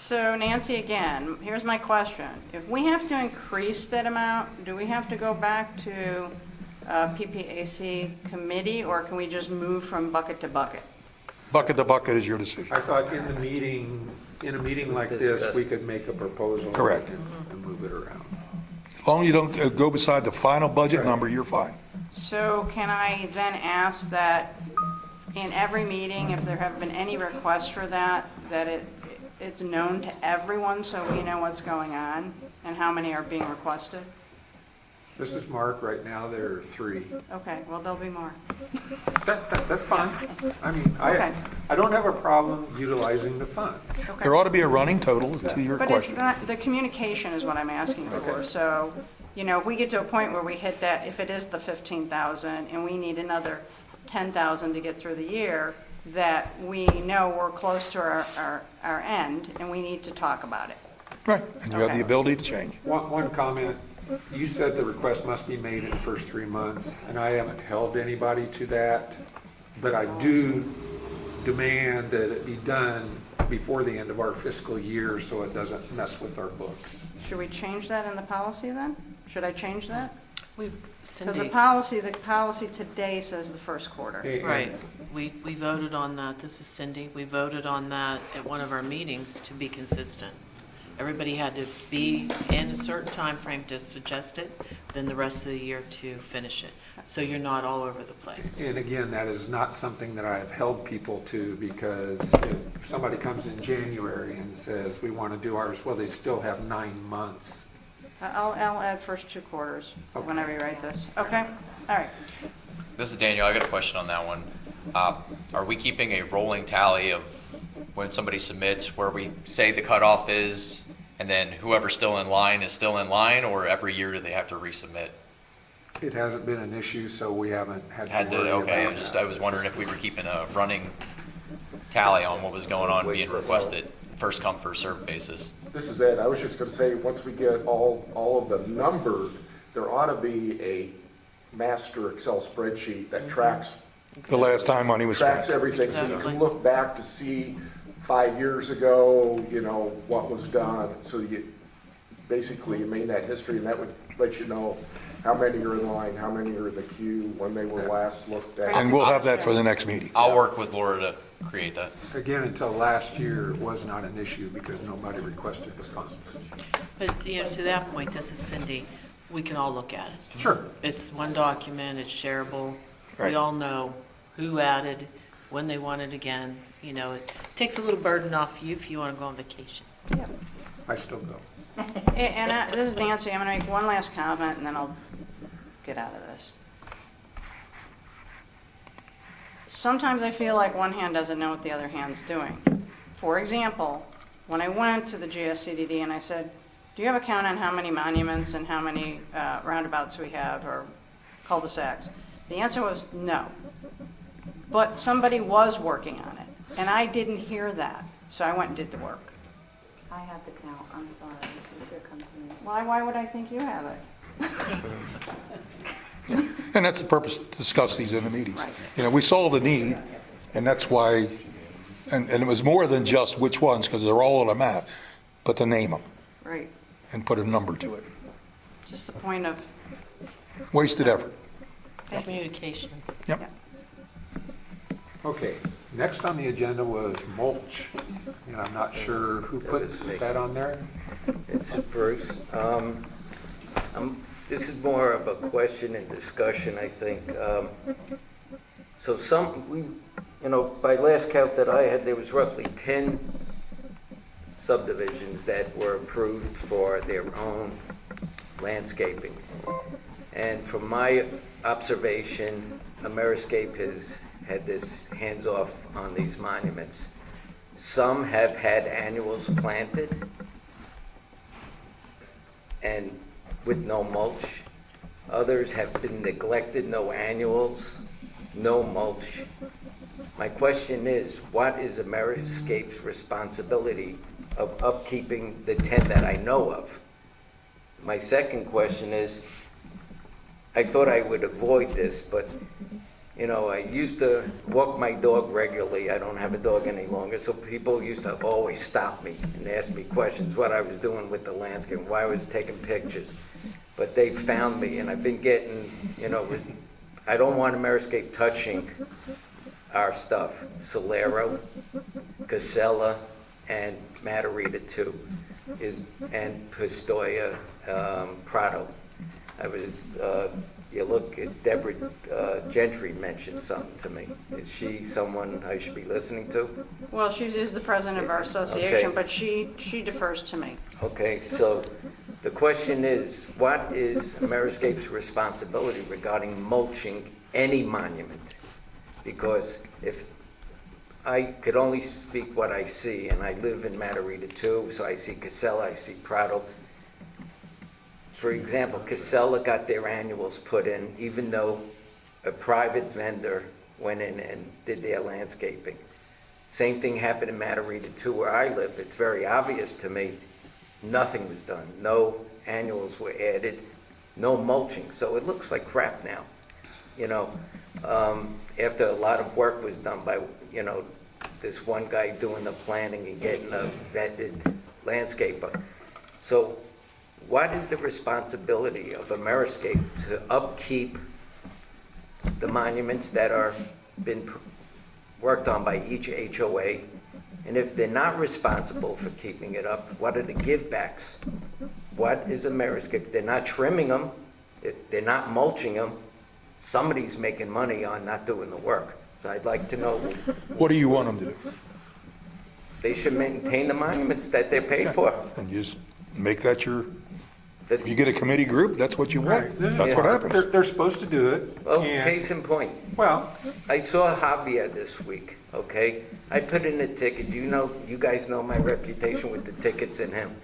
So Nancy, again, here's my question. If we have to increase that amount, do we have to go back to PPAC committee, or can we just move from bucket to bucket? Bucket to bucket is your decision. I thought in a meeting like this, we could make a proposal. Correct. And move it around. As long as you don't go beside the final budget number, you're fine. So can I then ask that in every meeting, if there have been any requests for that, that it's known to everyone so we know what's going on and how many are being requested? This is Mark. Right now, there are 3. Okay, well, there'll be more. That's fine. I mean, Okay. I don't have a problem utilizing the funds. There ought to be a running total to your But it's question. not, the communication is what I'm asking for. So, if we get to a point where we hit that, if it is the 15,000 and we need another 10,000 to get through the year, that we know we're close to our end and we need to talk about it. Right, and you have Okay. the ability to change. One comment. You said the request must be made in the first 3 months, and I haven't held anybody to that, but I do demand that it be done before the end of our fiscal year so it doesn't mess with our books. Should we change that in the policy then? Should I change that? Because Cindy, the policy today says the first quarter. And- right, we voted on that, this is Cindy, we voted on that at one of our meetings to be consistent. Everybody had to be in a certain time frame to suggest it, then the rest of the year to finish it. So you're not all over the place. And again, that is not something that I have held people to, because if somebody comes in January and says, we want to do ours, well, they still have 9 months. I'll add first 2 quarters when I rewrite this. Okay? All right. This is Daniel. I got a question on that one. Are we keeping a rolling tally of when somebody submits where we say the cutoff is, and then whoever's still in line is still in line, or every year do they have to resubmit? It hasn't been an issue, so we haven't had Had to to, worry okay, about that. I was wondering if we were keeping a running tally on what was going on being requested, first come, first served basis. This is Ed. I was just going to say, once we get all of them numbered, there ought to be a master Excel spreadsheet that tracks The last time money was tracks spent. everything, so you Exactly. can look back to see 5 years ago, what was done. So you basically made that history, and that would let you know, how many are in line, how many are in the queue, when they were last looked at. And we'll have that for the next meeting. I'll work with Laura to create that. Again, until last year, it was not an issue because nobody requested the funds. But, you know, to that point, this is Cindy, we can all look at it. Sure. It's one document, it's shareable. We Right. all know who added, when they want it again. You know, it takes a little burden off you if you want to go on vacation. I still go. This is Nancy, I'm going to make one last comment and then I'll get out of this. Sometimes I feel like one hand doesn't know what the other hand's doing. For example, when I went to the GSCDD and I said, do you have a count on how many monuments and how many roundabouts we have or cul-de-sacs? The answer was no. But somebody was working on it, and I didn't hear that, so I went and did the work. I have the count, I'm sorry, you should come to me. Why would I think you have it? And that's the purpose, to discuss these in the meetings. Right. You know, we saw the need, and that's why, and it was more than just which ones, because they're all on a map, but to name them Right, and put a number to it. just the point of, Wasted effort. Communication. Yep. Okay, next on the agenda was mulch, and I'm not sure who put that on there. It's Bruce. This is more of a question and discussion, I think. By last count that I had, there was roughly 10 subdivisions that were approved for their own landscaping. And from my observation, Ameriscape has had this hands-off on these monuments. Some have had annuals planted and with no mulch. Others have been neglected, no annuals, no mulch. My question is, what is Ameriscape's responsibility of upkeeping the 10 that I know of? My second question is, I thought I would avoid this, but I used to walk my dog regularly. I don't have a dog any longer, so people used to always stop me and ask me questions, what I was doing with the landscape, why I was taking pictures. But they found me, and I've been getting, I don't want Ameriscape touching our stuff. Solero, Casella, and Matarita too, and Pistoia, Prado. You look at Deborah Gentry mentioned something to me. Is she someone I should be listening to? well, she is the president of our association, Okay. but she defers to me. Okay, so the question is, what is Ameriscape's responsibility regarding mulching any monument? Because if I could only speak what I see, and I live in Matarita too, so I see Casella, I see Prado. For example, Casella got their annuals put in, even though a private vendor went in and did their landscaping. Same thing happened in Matarita too, where I live. It's very obvious to me, nothing was done. No annuals were added, no mulching. So it looks like crap now. After a lot of work was done by, this one guy doing the planning and getting a vetted landscaper. So what is the responsibility of Ameriscape to upkeep the monuments that are been worked on by each HOA? And if they're not responsible for keeping it up, what are the givebacks? What is Ameriscape? They're not trimming them. They're not mulching them. Somebody's making money on not doing the work. So I'd like to know, What do you want them to do? they should maintain the monuments that they're paid for. And you just make that your, That's- if you get a committee group, that's what you want. That's what happens. They're supposed to do it. Well, and- case in point, Well, I saw Javier this week, okay? I put in a ticket. You guys know my reputation with the tickets in him.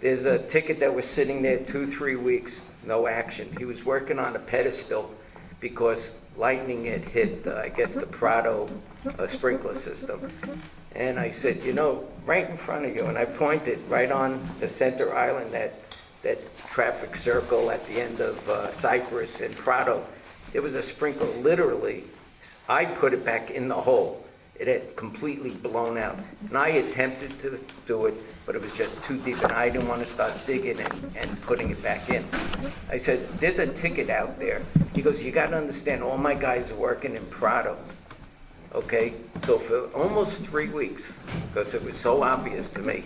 There's a ticket that was sitting there 2-3 weeks, no action. He was working on a pedestal because lightning had hit, I guess, the Prado sprinkler system. And I said, right in front of you, and I pointed right on the center island, that traffic circle at the end of Cypress and Prado. There was a sprinkler, literally. I put it back in the hole. It had completely blown out. And I attempted to do it, but it was just too deep, and I didn't want to start digging and putting it back in. I said, there's a ticket out there. He goes, you got to understand, all my guys are working in Prado. Okay? So for almost 3 weeks, because it was so obvious to me,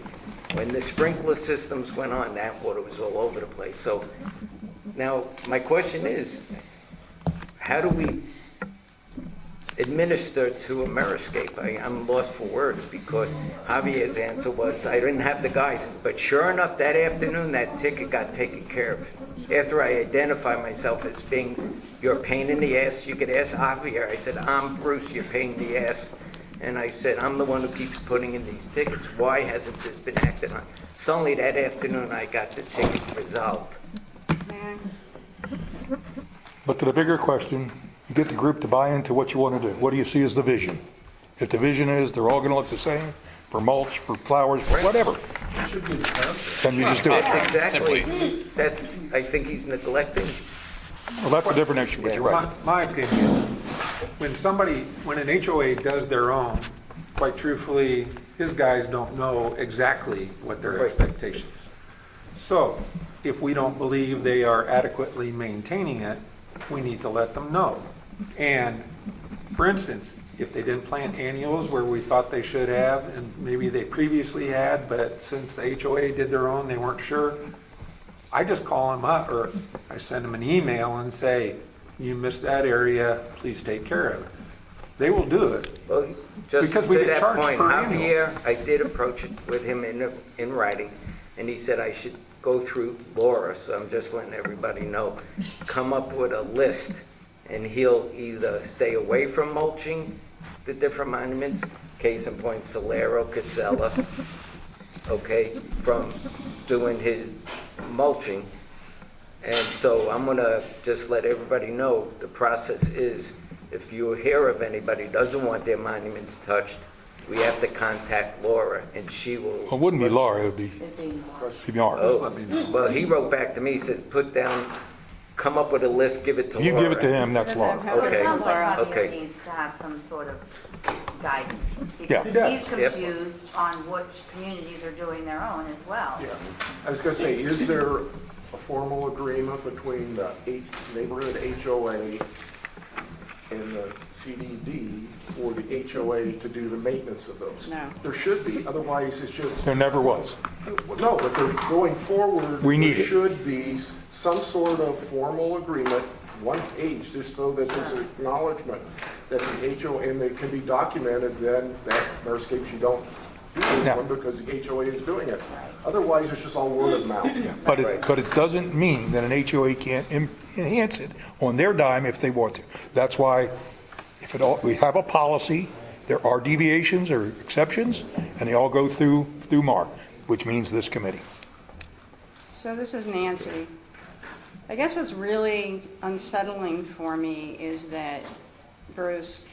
when the sprinkler systems went on, that water was all over the place. So now my question is, how do we administer to Ameriscape? I'm lost for words because Javier's answer was, I didn't have the guys. But sure enough, that afternoon, that ticket got taken care of. After I identified myself as being your pain in the ass, you could ask Javier. I said, I'm Bruce, your pain in the ass. And I said, I'm the one who keeps putting in these tickets. Why hasn't this been acted on? Suddenly that afternoon, I got the ticket resolved. But to the bigger question, you get the group to buy into what you want to do. What do you see as the vision? If the vision is they're all going to look the same, for mulch, for flowers, for whatever, It should be the concept. then you just do it. That's exactly, I think he's neglecting. Well, that's a different issue, but you're right. My opinion, when an HOA does their own, quite truthfully, his guys don't know exactly what their Right. expectations. So, if we don't believe they are adequately maintaining it, we need to let them know. And, for instance, if they didn't plant annuals where we thought they should have, and maybe they previously had, but since the HOA did their own, they weren't sure, I just call them up, or I send them an email and say, you missed that area, please take care of it. They will do it. Well, just Because to we get that charged point, per annual. Javier, I did approach it with him in writing, and he said I should go through Laura, so I'm just letting everybody know. Come up with a list, and he'll either stay away from mulching the different monuments, case in point, Solero, Casella, okay, from doing his mulching. And so I'm gonna just let everybody know, the process is, if you hear of anybody who doesn't want their monuments touched, we have to contact Laura, and she will. Well, it wouldn't be Laura, it would be Mark. Just let me know. Well, he wrote back to me, he said, put down, come up with a list, give it to If you Laura. give it to him, that's Laura. So it Okay. sounds like Javier Okay. needs to have some sort of guidance. Yeah. Because He does. he's Yep. confused on which communities are doing their own as well. Yeah, I was gonna say, is there a formal agreement between the neighborhood HOA and the CDD for the HOA to do the maintenance of those? No. There should be, otherwise it's just, There never was. no, but they're going forward. We need there it. should be some sort of formal agreement, one page, just so that there's an acknowledgement that the HOA, and it can be documented then that Ameriscapes, you don't do this Yeah. one because the HOA is doing it. Otherwise, it's just all word of mouth. But it doesn't mean that an HOA can't enhance it on their dime if they want to. That's why we have a policy, there are deviations or exceptions, and they all go through Mark, which means this committee. So this is Nancy. I guess what's really unsettling for me is that, Bruce,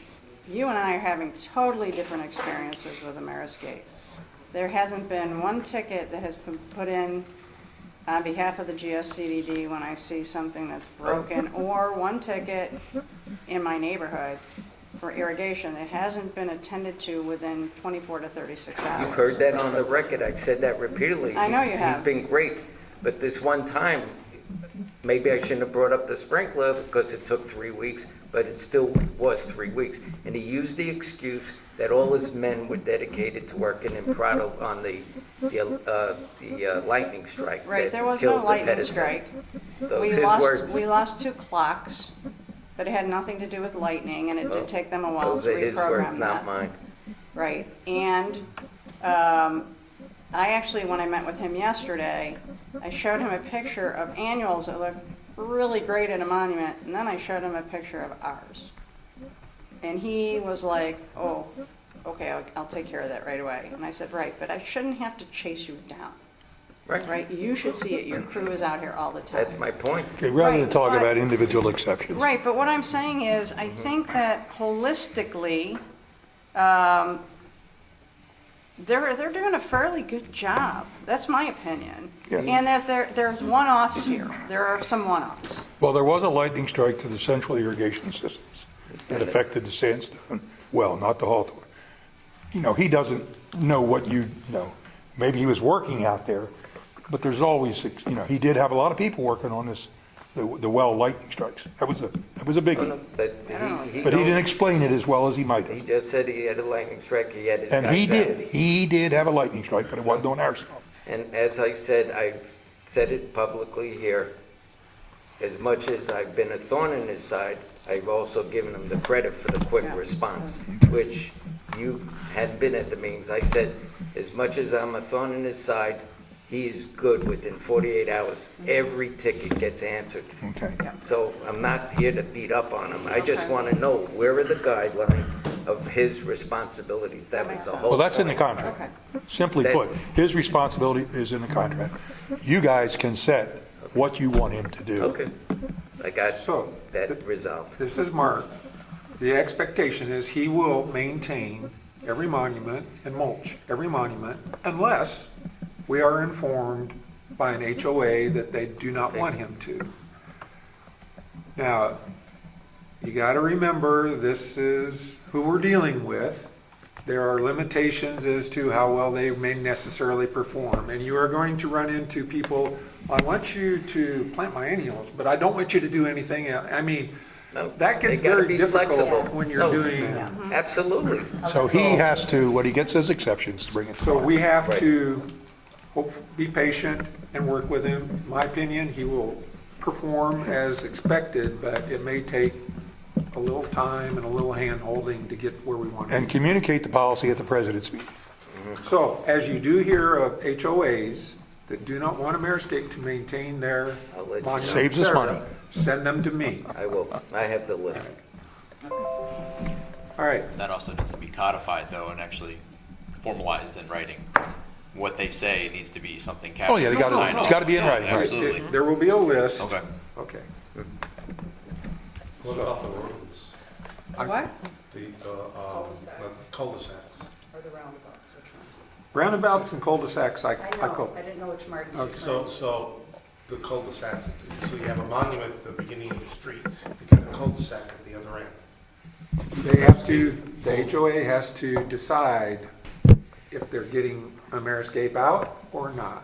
you and I are having totally different experiences with Ameriscape. There hasn't been one ticket that has been put in on behalf of the GSCDD when I see something that's broken, or one ticket in my neighborhood for irrigation that hasn't been attended to within 24 to 36 hours. You've heard that on the record, I've said that repeatedly. I know you have. He's been great, but this one time, maybe I shouldn't have brought up the sprinkler because it took 3 weeks, but it still was 3 weeks. And he used the excuse that all his men were dedicated to working in Prado on the lightning strike. Right, that there was no killed the lightning pedestal. strike. Those his words. We lost 2 clocks, but it had nothing to do with lightning, and it did take them a while Those to are his reprogram words, that. not mine. Right, and I actually, when I met with him yesterday, I showed him a picture of annuals that looked really great at a monument, and then I showed him a picture of ours. And he was like, oh, okay, I'll take care of that right away. And I said, right, but I shouldn't have to chase you down, right? You should see it, your crew is out here all the time. That's my point. Okay, rather than Right, talk but- about individual exceptions. Right, but what I'm saying is, I think that holistically, they're doing a fairly good job. That's my opinion. Yeah. And that there's one-offs here. There are some one-offs. Well, there was a lightning strike to the central irrigation systems that affected the sandstone well, not the Hawthorne. he doesn't know what you know. Maybe he was working out there, but there's always, he did have a lot of people working on this, the well lightning strikes. That was a biggie. But But he didn't explain it as well as he might He have. just said he had a lightning strike, he had his And he guys out. did. He did have a lightning strike, but it wasn't on our stuff. And as I said, I've said it publicly here, as much as I've been a thorn in his side, I've also given him the credit for the quick response, which you had been at the meetings. I said, as much as I'm a thorn in his side, he's good within 48 hours. Every ticket gets answered. Okay. So I'm not here to beat up on him. I just want to know, where are the guidelines of his responsibilities? That was the whole Well, that's in the point. contract. Simply put, his responsibility is in the contract. You guys can set what you want him to do. Okay, I got So, that resolved. This is Mark. The expectation is he will maintain every monument and mulch every monument unless we are informed by an HOA that they do not want him to. Now, you got to remember, this is who we're dealing with. There are limitations as to how well they may necessarily perform, and you are going to run into people, I want you to plant my annuals, but I don't want you to do anything else. I mean, No, that gets they gotta very be difficult flexible. when you're No, doing that. Absolutely. So he has to, when he gets his exceptions, bring it to So Mark. we have Right. to be patient and work with him. In my opinion, he will perform as expected, but it may take a little time and a little hand-holding to get where we want to And be. communicate the policy at the president's meeting. So, as you do hear of HOAs that do not want Ameriscape to maintain their I'll let you know. monuments, Saves us et cetera, money. send them to me. I will. I have the list. All right, That also needs to be codified though and actually formalized in writing. What they say needs to be something captured. Oh, yeah, they gotta- signed it's off. gotta be in Yeah, writing, right. Absolutely. there will be a list. Okay. Okay. What about the roads? What? The cul-de-sacs? Roundabouts and cul-de-sacs, I call. I didn't know which Mark you Okay. So the cul-de-sacs, so you have a monument at the beginning of the street, you got a cul-de-sac at the other end. They have to, the HOA has to decide if they're getting Ameriscape out or not.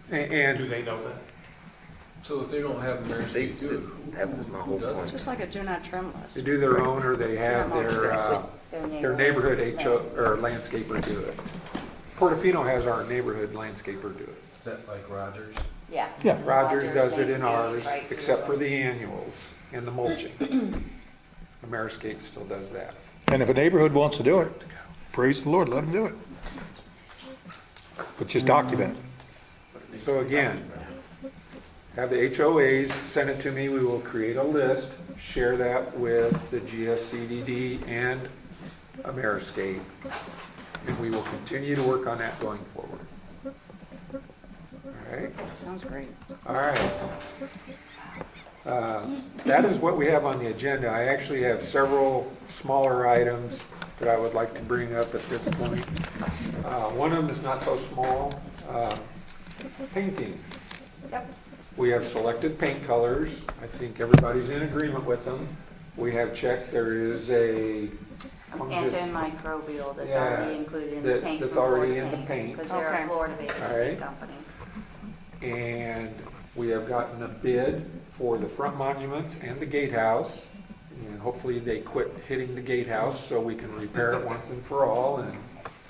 Okay. And Do they know that? So if they don't have See, Ameriscape, do this- it. that was my whole point. Just like a do not trim they list. do their own, or they have their neighborhood HO, or landscaper do it. Portofino has our neighborhood landscaper do it. Is that like Rogers? Yeah. Yeah. Rogers does it in Thanksgiving, ours, right. except for the annuals and the mulching. Ameriscape still does that. And if a neighborhood wants to do it, praise the Lord, let them do it. But just document it. So again, have the HOAs send it to me, we will create a list, share that with the GSCDD and Ameriscape, and we will continue to work on that going forward. All right? Sounds great. All right. That is what we have on the agenda. I actually have several smaller items that I would like to bring up at this point. One of them is not so small. Painting. Yep. We have selected paint colors. I think everybody's in agreement with them. We have checked, there is a fungus. Antimicrobial that's Yeah, already included in the paint. that's from already Florida in the paint. Because they're Okay. a Florida-based All right. paint company. And we have gotten a bid for the front monuments and the gatehouse. And hopefully they quit hitting the gatehouse so we can repair it once and for all and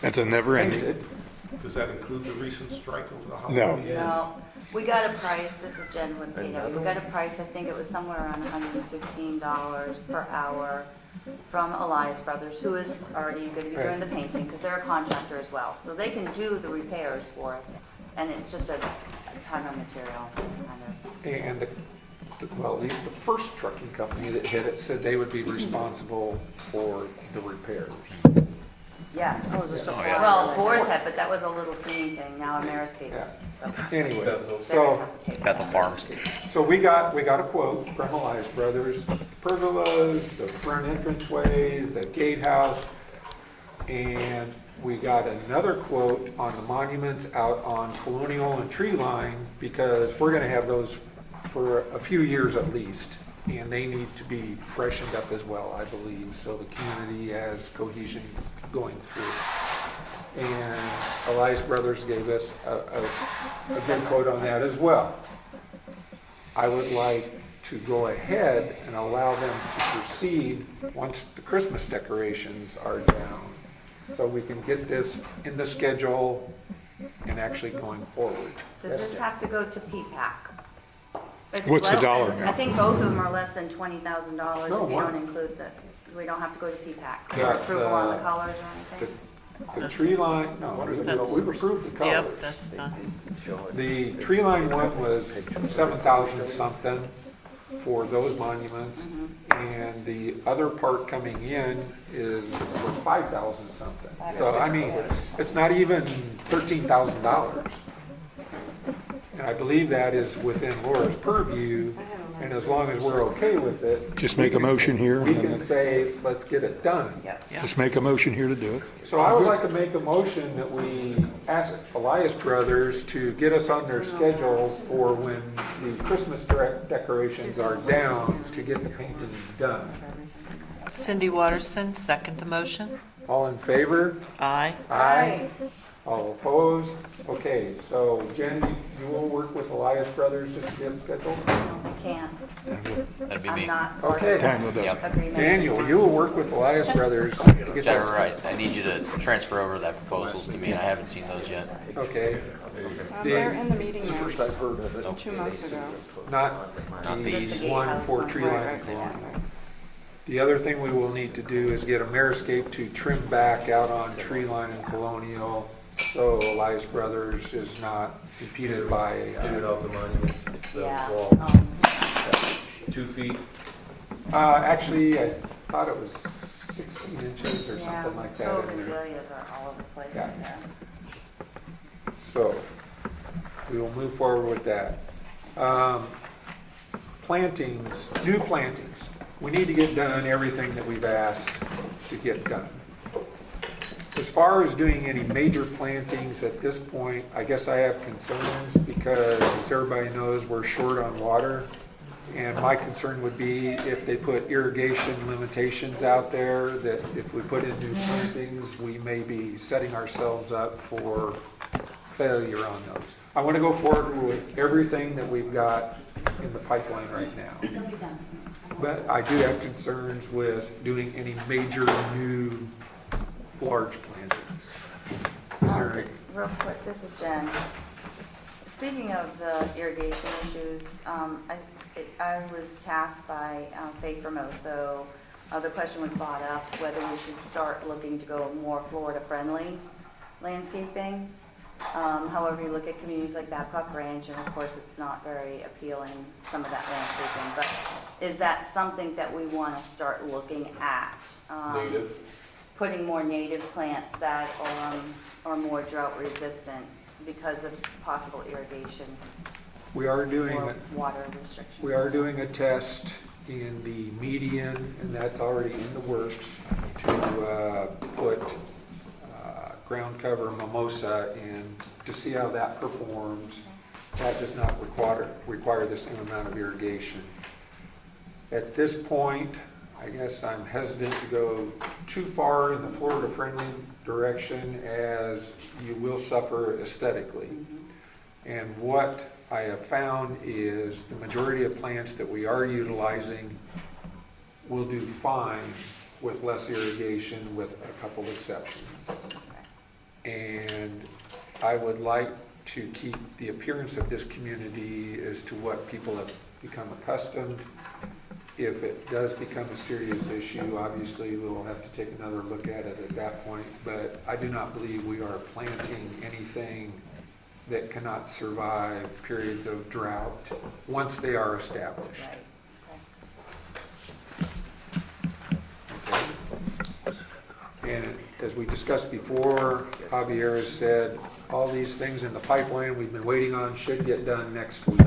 That's a never paint ending. it. Does that include the recent strike over the No. holidays? No, we got a price, this is Jen with PW, we got a price, I think it was somewhere around $115 per hour from Elias Brothers, who is already going to be doing the painting, because they're a contractor as well. So they can do the repairs for us, and it's just a ton of material, kind of. And well, at least the first trucking company that hit it said they would be responsible for the repairs. Yes. Oh, is this a yeah. Well, Boar's Head, but that was a little cleaning thing, now Ameriscape Yeah. is. so Anyway, they're gonna so, have to take it Bethel out. Farms. so we got a quote from Elias Brothers, pergolas, the front entranceway, the gatehouse, and we got another quote on the monuments out on Colonial and Tree Line, because we're gonna have those for a few years at least. and they need to be freshened up as well, I believe, so the community has cohesion going through. And Elias Brothers gave us a good quote on that as well. I would like to go ahead and allow them to proceed once the Christmas decorations are down, so we can get this in the schedule and actually going forward. Does this have to go to PPAC? It's What's the less dollar than- amount? I think both of them are less than $20,000 No, if you one. don't include we don't have to go to PPAC for Yeah, approval on the the- colors or anything? The tree line, no, we've approved the colors. Yep, that's done. The tree line one was 7,000 something for those monuments, and the other part coming in is for 5,000 something. So, I mean, it's not even $13,000. And I believe that is within Laura's purview, and as long as we're okay with it. Just make a motion here. We can say, let's get it done. Just make a motion here to do it. So I would like to make a motion that we ask Elias Brothers to get us on their schedule for when the Christmas decorations are down to get the painting done. Cindy Watterson, second the motion. All in favor? Aye. Aye. All opposed? Okay, so Jen, you will work with Elias Brothers just to get it scheduled? I can't. That'd be I'm me. not part of Okay. Daniel does. Yep. agreement. Daniel, you will work with Elias Brothers to get Jennifer, that right, I need you to transfer over that proposals to me. I haven't seen those yet. Okay. They're in the meeting It's the first I've heard of it. Nope. 2 months ago. Not Not the these. one for tree line and colonial. The other thing we will need to do is get a Meriscape to trim back out on tree line and colonial, so Elias Brothers is not impeded by, Get it off the monument, the Yeah. wall, 2 feet. actually, I thought it was 16 inches or Yeah, something like that Cove in and there. Williams are all over the place Yeah. in there. So, we will move forward with that. Plantings, new plantings. We need to get done everything that we've asked to get done. As far as doing any major plantings at this point, I guess I have concerns because, as everybody knows, we're short on water. And my concern would be if they put irrigation limitations out there, that if we put in new plantings, we may be setting ourselves up for failure on those. I want to go forward with everything that we've got in the pipeline right now. But I do have concerns with doing any major new large plantings. Is there any? Real quick, this is Jen. Speaking of the irrigation issues, I was tasked by Faith Formoso. The question was brought up whether we should start looking to go more Florida-friendly landscaping. However, you look at communities like Babcock Ranch, and of course, it's not very appealing, some of that landscaping. But is that something that we want to start looking at? Native. Putting more native plants that are more drought resistant because of possible irrigation We are doing or it. water restrictions. We are doing a test in the median, and that's already in the works, to put ground cover mimosa in to see how that performs. That does not require the same amount of irrigation. At this point, I guess I'm hesitant to go too far in the Florida-friendly direction, as you will suffer aesthetically. And what I have found is the majority of plants that we are utilizing will do fine with less irrigation, with a couple exceptions. And I would like to keep the appearance of this community as to what people have become accustomed. If it does become a serious issue, obviously we'll have to take another look at it at that point. But I do not believe we are planting anything that cannot survive periods of drought once they are established. Right. And as we discussed before, Javier has said, all these things in the pipeline we've been waiting on should get done next week.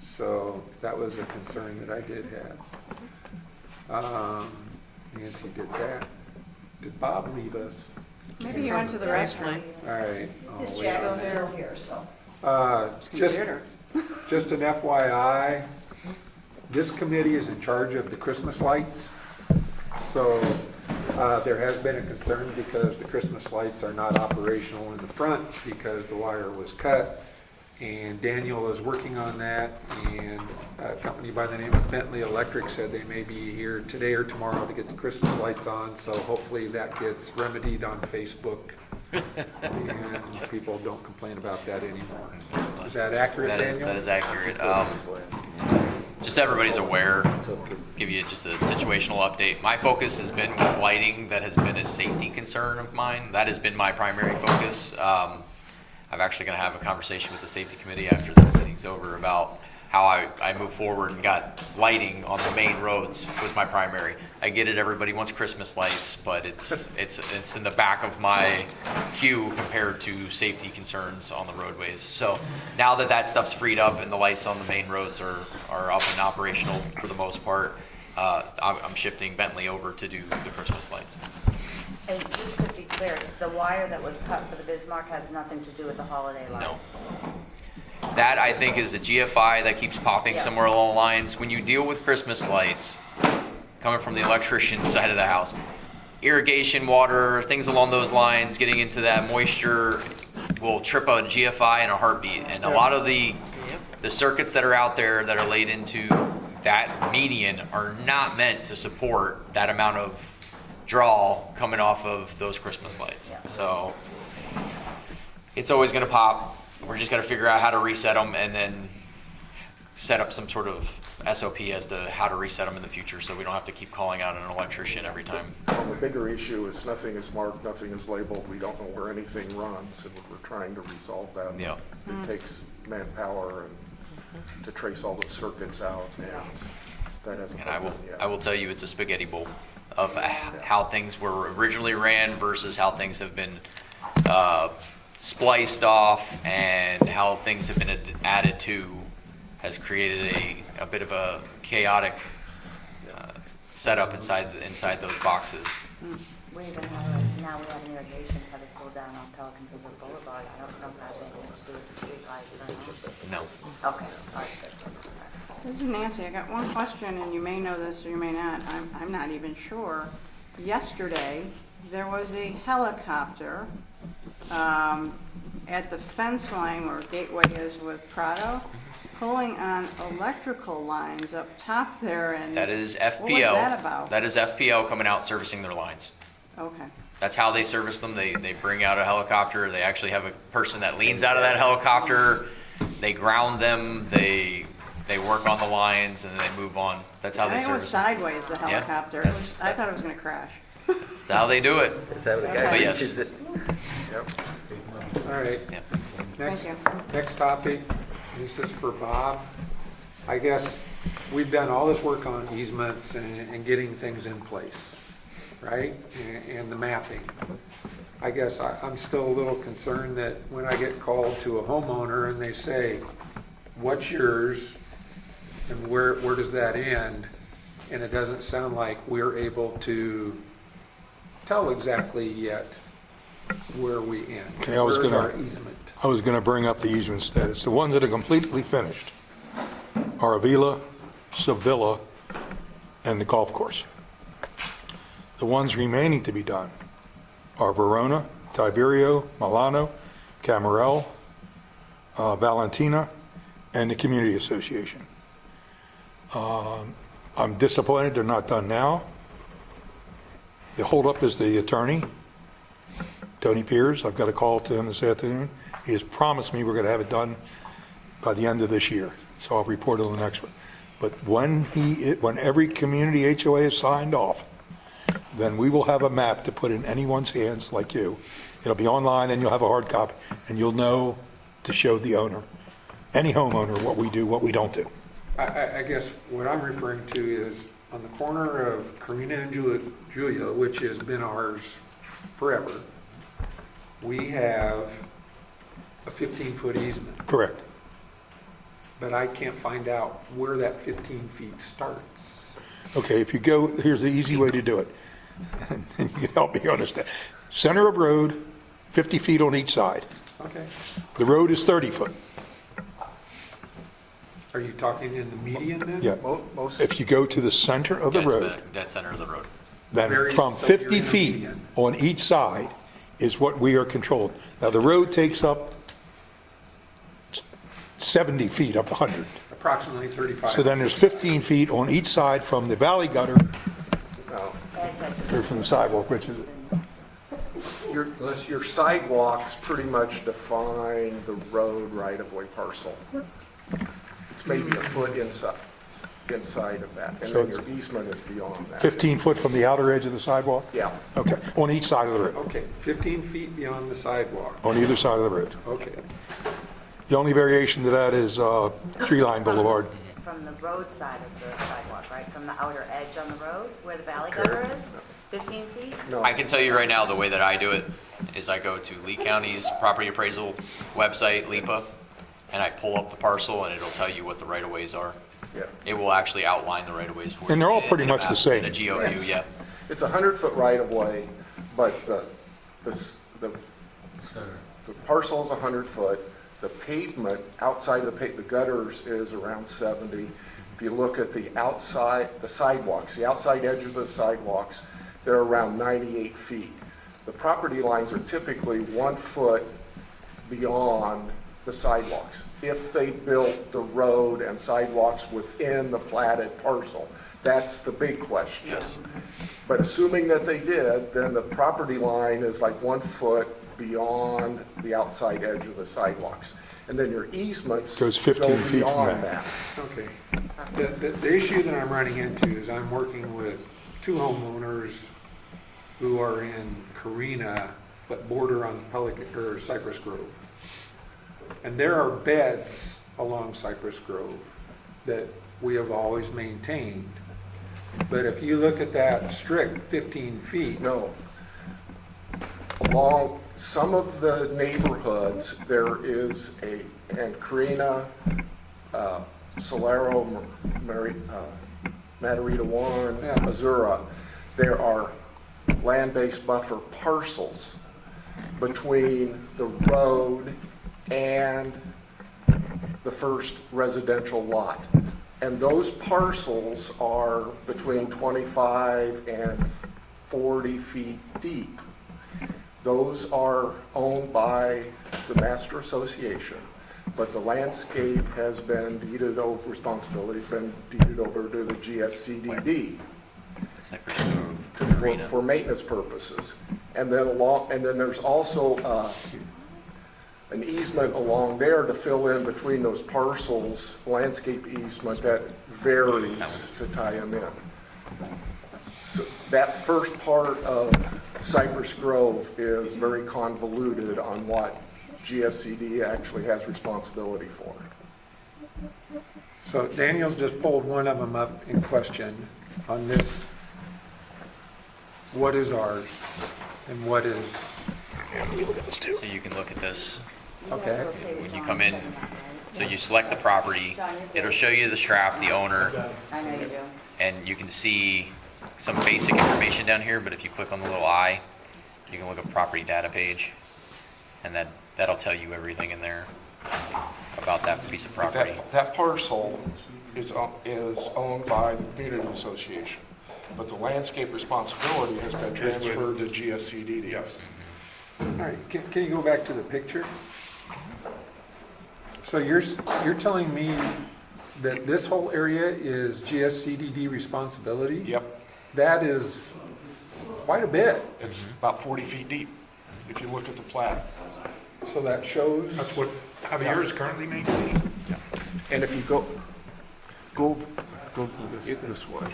So that was a concern that I did have. Nancy did that. Did Bob leave us? Maybe he went to the restroom. All right. I'll His wait Jack on is that. still here, so. Just, Computer. just an FYI, this committee is in charge of the Christmas lights. So there has been a concern because the Christmas lights are not operational in the front because the wire was cut. And Daniel is working on that, and a company by the name of Bentley Electric said they may be here today or tomorrow to get the Christmas lights on, so hopefully that gets remedied on Facebook and people don't complain about that anymore. Is that accurate, Daniel? That is accurate. Just so everybody's aware, give you just a situational update. My focus has been with lighting. That has been a safety concern of mine. That has been my primary focus. I'm actually going to have a conversation with the safety committee after this meeting's over about how I move forward and got lighting on the main roads was my primary. I get it, everybody wants Christmas lights, but it's in the back of my queue compared to safety concerns on the roadways. So now that stuff's freed up and the lights on the main roads are up and operational for the most part, I'm shifting Bentley over to do the Christmas lights. And just to be clear, the wire that was cut for the Bismarck has nothing to do with the holiday lights? No. That, I think, is a GFI that keeps popping Yeah. somewhere along the lines. When you deal with Christmas lights, coming from the electrician side of the house, irrigation water, things along those lines, getting into that moisture will trip a GFI in a heartbeat. And a lot of the circuits that are out there that are laid into that median are not meant to support that amount of draw coming off of those Christmas lights. Yeah. So it's always going to pop. We're just going to figure out how to reset them and then set up some sort of SOP as to how to reset them in the future so we don't have to keep calling out an electrician every time. Well, the bigger issue is nothing is marked, nothing is labeled, we don't know where anything runs, and we're trying to resolve that. Yeah. It takes manpower and to trace all the circuits out, and that hasn't And been done yet. I will tell you it's a spaghetti bowl of how things were originally ran versus how things have been spliced off and how things have been added to has created a bit of a chaotic setup inside those boxes. We even have, now we have an irrigation cut us go down on Pelican Boulevard. I don't know if that has anything to do with the street lights or not. No. Okay, all right, good. This is Nancy. I got one question, and you may know this or you may not. I'm not even sure. Yesterday, there was a helicopter at the fence line where Gateway is with Prado, pulling on electrical lines up top there. And That is what was FPL. that about? That is FPL coming out servicing their lines. Okay. That's how they service them. They bring out a helicopter. They actually have a person that leans out of that helicopter. They ground them. They work on the lines and they move on. That's how I they think it was service them. sideways, the helicopter. It was, I thought it was going to crash. That's how they do it. That's how the Okay. guy But yes. reaches it. All right. Yeah. Next, you. next topic, this is for Bob. I guess we've done all this work on easements and getting things in place, right? And the mapping. I guess I'm still a little concerned that when I get called to a homeowner and they say, what's yours and where does that end? And it doesn't sound like we're able to tell exactly yet where we end. Okay, I was Where's gonna- our easement? I was going to bring up the easement status. The ones that are completely finished are Avila, Sevilla, and the golf course. The ones remaining to be done are Verona, Tiberio, Milano, Camarel, Valentina, and the Community Association. I'm disappointed they're not done now. The holdup is the attorney, Tony Piers. I've got a call to him this afternoon. He has promised me we're going to have it done by the end of this year, so I'll report on the next one. But when every community HOA is signed off, then we will have a map to put in anyone's hands like you. It'll be online and you'll have a hard copy, and you'll know to show the owner, any homeowner, what we do, what we don't do. I guess what I'm referring to is on the corner of Karina and Julia, which has been ours forever, we have a 15-foot easement, Correct. but I can't find out where that 15 feet starts. Okay, if you go, here's the easy way to do it. And you can help me understand. Center of road, 50 feet on each side. Okay. The road is 30 foot. Are you talking in the median then? Yeah. If you go to the center of the road, Dead center of the road. then Very- from so you're 50 in the feet median. on each side is what we are controlled. Now, the road takes up 70 feet of the 100. Approximately 35. So then there's 15 feet on each side from the valley gutter or from the sidewalk, which is, Your sidewalks pretty much define the road right-of-way parcel. It's maybe a foot inside of that, and So then your easement is beyond that. 15 foot from the outer edge of the sidewalk? Yeah. Okay, on each side of the road, Okay, 15 feet beyond the sidewalk. on either side of the road. Okay. The only variation to that is Tree Line Boulevard. From the road side of the sidewalk, right? From the outer edge on the road where the valley gutter is? 15 feet? No. I can tell you right now, the way that I do it is I go to Lee County's property appraisal website, LIPA, and I pull up the parcel and it'll tell you what the right-of-ways are. Yeah. It will actually outline the right-of-ways for you. And they're all in- pretty in a much the map, same. In a geo view, yeah. It's a 100-foot right-of-way, but the parcel's 100 foot. The pavement outside of the gutters is around 70. If you look at the sidewalks, the outside edge of the sidewalks, they're around 98 feet. The property lines are typically 1 foot beyond the sidewalks. If they built the road and sidewalks within the platted parcel, that's the big question. Yes. But assuming that they did, then the property line is like 1 foot beyond the outside edge of the sidewalks. And then your easements Goes 15 go feet from beyond that. Okay. The issue that I'm running into is I'm working with 2 homeowners who are in Carina, but border on Pelican, or Cypress Grove. And there are beds along Cypress Grove that we have always maintained. But if you look at that strict 15 feet, No. Along some of the neighborhoods, there is and Carina, Solero, Matarita 1, Yeah. Missouri, there are land-based buffer parcels between the road and the first residential lot. And those parcels are between 25 and 40 feet deep. Those are owned by the Master Association, but the landscape has been deeded over, responsibility's been deeded over to the GSCDD for maintenance purposes. And then there's also an easement along there to fill in between those parcels, landscape easement that varies to tie them in. So that first part of Cypress Grove is very convoluted on what GSCD actually has responsibility for. so Daniel's just pulled one of them up in question on this. What is ours and what is, So you can look at this. okay, When you come in, so you select the property, it'll show you the strap, the owner, I know you do. and you can see some basic information down here, but if you click on the little eye, you can look at property data page, and that'll tell you everything in there about that piece of property. That parcel is owned by the Community Association, but the landscape responsibility has been transferred to GSCDD. Yes. all right, can you go back to the picture? So you're telling me that this whole area is GSCDD responsibility? Yep, That is quite a bit. it's about 40 feet deep, if you look at the plat. So that shows. That's what Javier is currently maintaining. And if you go this way.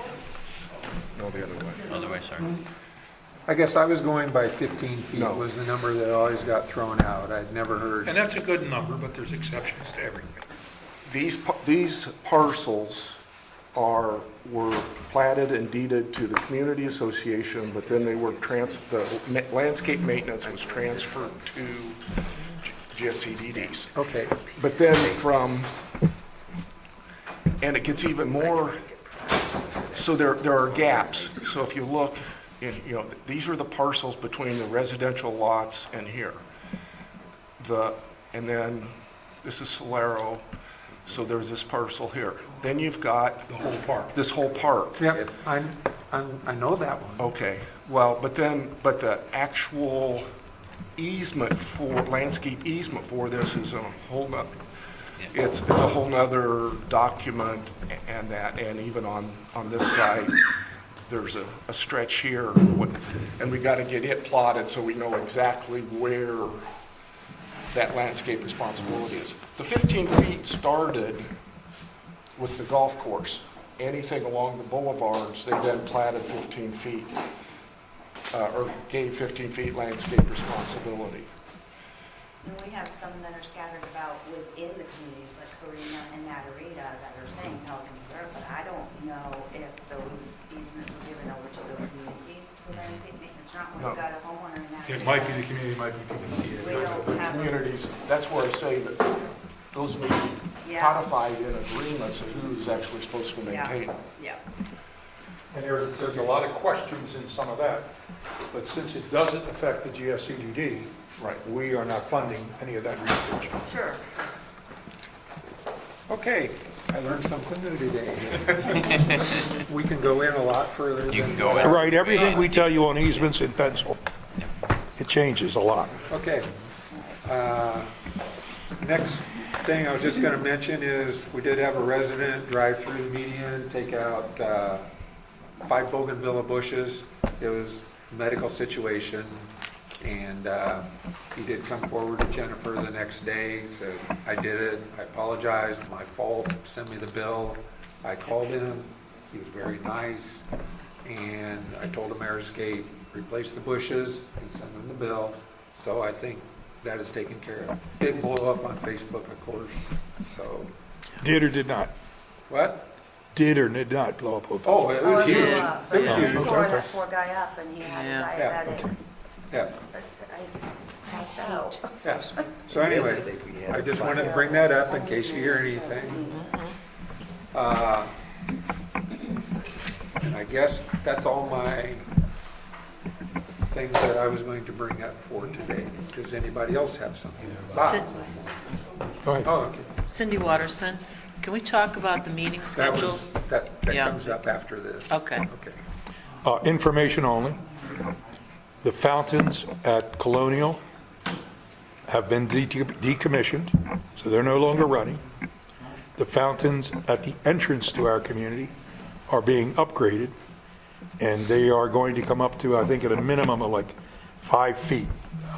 No, the other way. Other way, sorry. I guess I was going by 15 feet No. was the number that always got thrown out. I'd never heard. And that's a good number, but there's exceptions to everything. These parcels were platted and deeded to the Community Association, but then they were the landscape maintenance was transferred to GSCDD's. Okay, But then and it gets even more, so there are gaps. So if you look, these are the parcels between the residential lots and here. And then this is Solero. So there's this parcel here. Then you've got The whole park. this whole park. Yep, I know that one. Okay, well, but the actual easement for, landscape easement for this is a whole nother, it's a whole nother document and that, and even on this side, there's a stretch here, and we gotta get it plotted so we know exactly where that landscape responsibility is. The 15 feet started with the golf course. Anything along the boulevards, they then platted 15 feet, or gave 15 feet landscape responsibility. And we have some that are scattered about within the communities, like Karina and Nagarita, that are saying Pelican Reserve, but I don't know if those easements were given over to the communities for landscape maintenance, not when No. we've got a homeowner in that. It might be the community, it might be the community. We don't have. Communities, that's where I say that those may be Yeah. codified in agreements of who's actually supposed to maintain them. Yeah. And there's a lot of questions in some of that, but since it doesn't affect the GSCDD, Right. we are not funding any of that research. Sure. Okay, I learned something new today. We can go in a lot further than. You can go in. Right, everything we tell you on easements in pencil, it changes a lot. Okay. Next thing I was just gonna mention is, we did have a resident drive through the median, take out 5 bougainvillea bushes. It was a medical situation, and he did come forward to Jennifer the next day, said, I did it, I apologized, my fault, send me the bill. I called him, he was very nice, and I told him Aerscape, replace the bushes, and send him the bill. So I think that is taken care of. Big blow up on Facebook, of course, so, Did or did not? what? Did or did not blow up? Oh, it was Oh, huge. yeah. It was But huge. he tore that poor guy up and he had a Yeah. diabetic. Yeah, I passed out. yes. So anyway, I just wanted to bring that up in case you hear anything. And I guess that's all my things that I was going to bring up for today. Does anybody else have something? Bob? Go ahead. Oh, okay. Cindy Watterson, can we talk about the meeting That schedule? was, that Yeah. comes up after this. Okay. Okay. Information only. The fountains at Colonial have been decommissioned, so they're no longer running. The fountains at the entrance to our community are being upgraded, and they are going to come up to, I think, at a minimum of like 5 feet.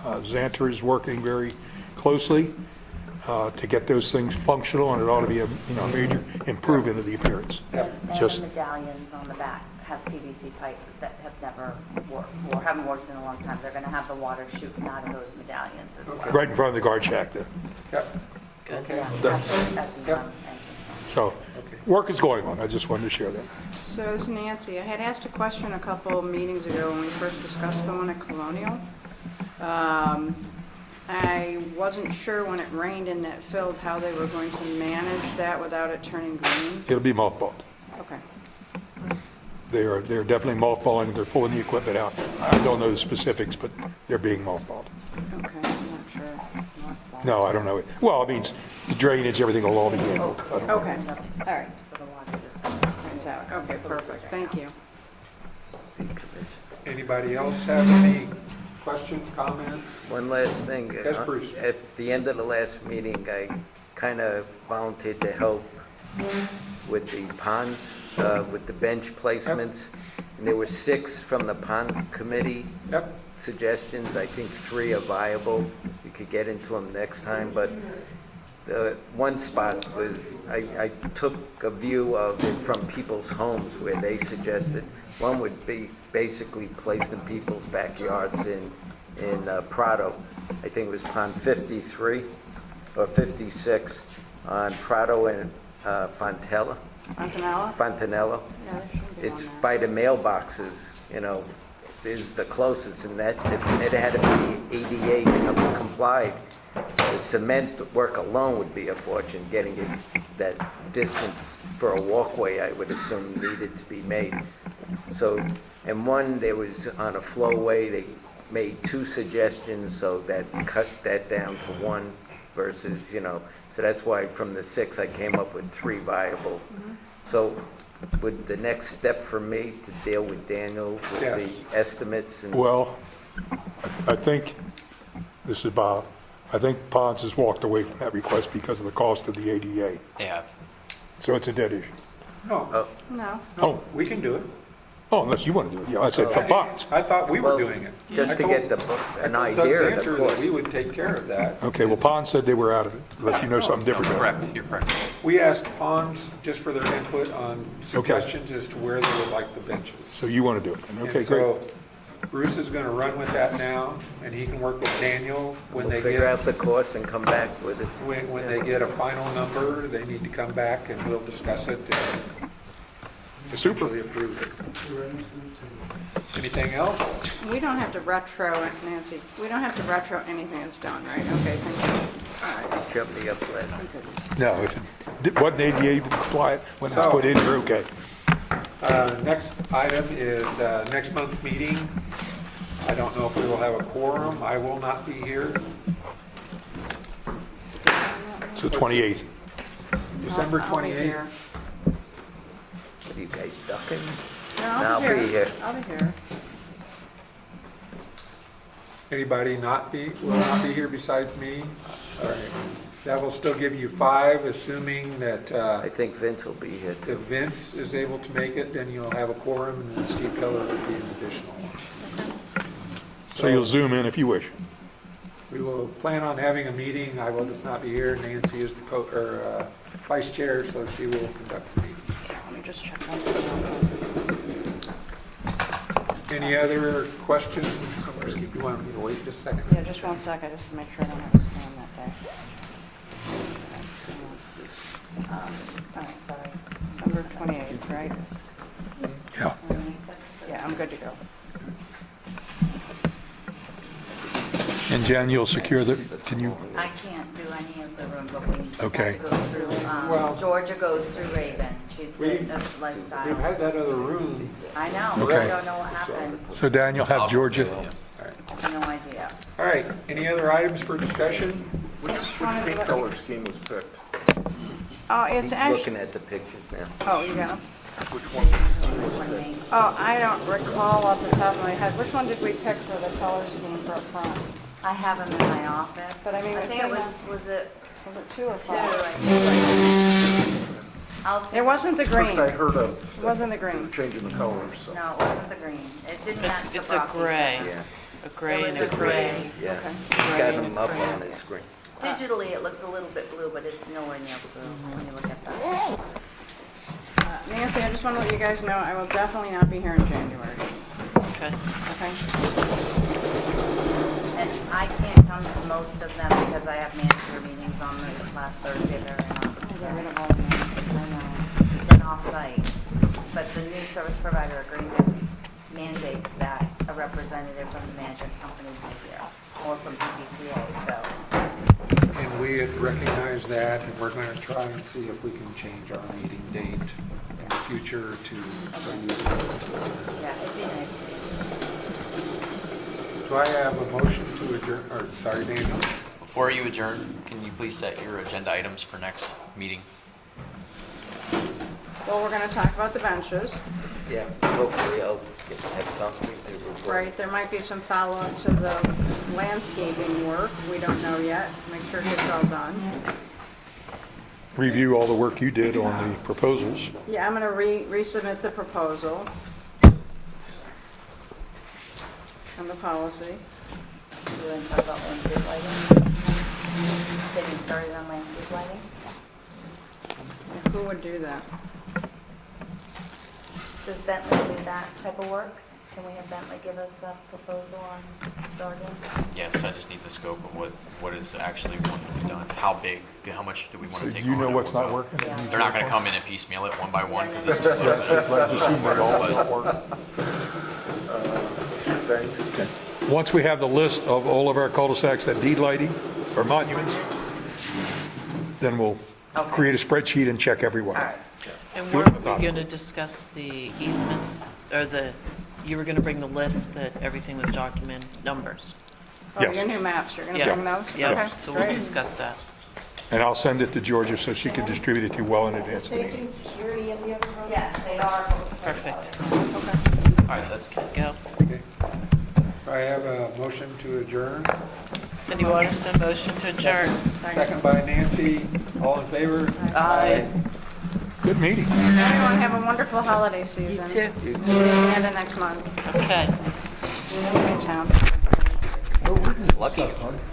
Xanter is working very closely to get those things functional, and it ought to be a major improvement of the appearance. And Just the medallions on the back have PVC pipe that have never worked, or haven't worked in a long time. They're gonna have the water shooting out of those medallions as well. right in front of the guard shack there. Yep. Okay. Yeah, at the entrance. So work is going on. I just wanted to share that. So it's Nancy. I had asked a question a couple of meetings ago when we first discussed the one at Colonial. I wasn't sure when it rained in that field how they were going to manage that without it turning green. It'll be mothballed. Okay. They're definitely mothballing. They're pulling the equipment out. I don't know the specifics, but they're being mothballed. Okay, I'm not sure. No, I don't know. Well, it means the drainage, everything will all be handled. I don't know. Okay, all right. So the water just Turns out, okay, perfect, thank you. Anybody else have any questions, comments? One last thing. Yes, Bruce. At the end of the last meeting, I kind of volunteered to help with the ponds, with the bench placements. And there were 6 from the pond committee Yep. suggestions. I think 3 are viable. We could get into them next time, but the one spot was, I took a view of it from people's homes where they suggested one would be basically placed in people's backyards in Prado. I think it was pond 53 or 56 on Prado and Fontanella. Fontanella? Yeah, there should be It's one there. by the mailboxes, is the closest, and that, if it had to be ADA complied, the cement work alone would be a fortune, getting it that distance for a walkway, I would assume, needed to be made. So, and one, there was on a flowway, they made 2 suggestions, so that cut that down to 1 versus, so So that's why from the 6, I came up with 3 viable. So would the next step for me to deal with Daniel with Yes. the estimates? And Well, I think, this is Bob, I think Ponds has walked away from that request because of the cost of the ADA. Yeah. So it's a dead issue. No, No. Oh, we can do it. oh, unless you want to do it. Yeah, I said for Ponds. I thought we were Well, doing it. just I to told- get an I told idea Doug of the Zanter that cost. we would take care of that. Okay, well, Ponds said they were out of it, unless you know something different. Correct, you're correct. We asked Ponds just for their input on suggestions as to where they would like the benches. So you want to do it. Okay, And great. so Bruce is going to run with that now, and he can work with Daniel when We'll they figure get, out the cost and come back with it. when they get a final number, they need to come back and we'll discuss it and Super. essentially approve it. Anything else? We don't have to retro, Nancy, we don't have to retro anything that's done, right? Okay, thank you. All right. Shut me up, Len. No, if it wasn't ADA compliant, when it was put in, you're okay. Next item is next month's meeting. I don't know if we will have a quorum. I will not be here. So 28th. December I'll be 28th. here. What are you guys ducking? No, I'll be here. I'll be here. Anybody will not be here besides me? All right. That will still give you 5, assuming that I think Vince will be here if too. Vince is able to make it, then you'll have a quorum, and then Steve Keller will be an additional one. So you'll zoom in if you wish. We will plan on having a meeting. I will just not be here. Nancy is the vice chair, so she will conduct the meeting. Let me just check one thing. Any other questions? You want me to wait just a second? Yeah, just one second, just to make sure I don't have to stand that day. All right, sorry. December 28th, right? Yeah. Yeah, I'm good to go. And Jan, you'll secure the, can you, I can't do any of the room bookings. Okay. Have to go through, Well- Georgia goes through Raven. She's the We've lifestyle. had that other room. I know, Okay. I don't know what happened. so Dan, you'll have Georgia? No idea. All right, any other items for discussion? Which paint color scheme was picked? Oh, it's He's actually, looking at the pictures now. oh, you got them? Which one was picked? Oh, I don't recall off the top of my head. Which one did we pick for the color scheme for up front? I have them in my office. But I mean, I it's think it in was it Was it 2 or 2? 5? I think. It wasn't the green. First I heard of It wasn't the green. changing the colors, so. No, it wasn't the green. It didn't match the It's a Brocky gray, stuff. Yeah, a gray It and was a a gray. gray. yeah. Okay. He's got Gray them and up gray. on his screen. Digitally, it looks a little bit blue, but it's nowhere near blue when you look at that. Nancy, I just want to let you guys know, I will definitely not be here in January. Okay. Okay? And I can't come to most of them because I have manager meetings on the last Thursday they're in. Get rid of all of them. I know. It's an off-site, but the new service provider agreement mandates that a representative from the management company be here, or from PPCA, so. And we had recognized that, and we're going to try and see if we can change our meeting date in the future to, so you. Yeah, it'd be nice. Do I have a motion to adjourn, or, sorry, Daniel? Before you adjourn, can you please set your agenda items for next meeting? Well, we're going to talk about the benches, Yeah, hopefully I'll have something to report. right? There might be some follow-up to the landscaping work. We don't know yet. Make sure it gets all done. Review all the work you did on the proposals. Yeah, I'm going to resubmit the proposal and the policy. You want to talk about landscape lighting? Getting started on landscape lighting? And who would do that? Does Bentley do that type of work? Can we have Bentley give us a proposal on starting? Yes, I just need the scope of what is actually wanting to be done. How big, how much do we want So to do take you on know it? what's not working? Yeah. They're not going to come in and piecemeal it one by one Yeah, because it's no, too no. large. Let's assume they all don't work. Thanks. Once we have the list of all of our cul-de-sacs that need lighting or monuments, then we'll create a spreadsheet and check every one. All right. And Do it weren't we methodically. going to discuss the easements, or you were going to bring the list that everything was documented, numbers? Oh, Yes. your new maps, you're going to Yeah. bring those? Yeah, Okay, so we'll great. discuss that. And I'll send it to Georgia so she can distribute it to you well in advance of the Safety meeting. and security and the other road? Yes, they are. Perfect. All right, let's Go. Okay. I have a motion to adjourn. Cindy Watterson, motion to adjourn. Second by Nancy. All in favor? Aye. Good meeting. Everyone have a wonderful holiday season. You too. And the next month. Okay. Good town. lucky.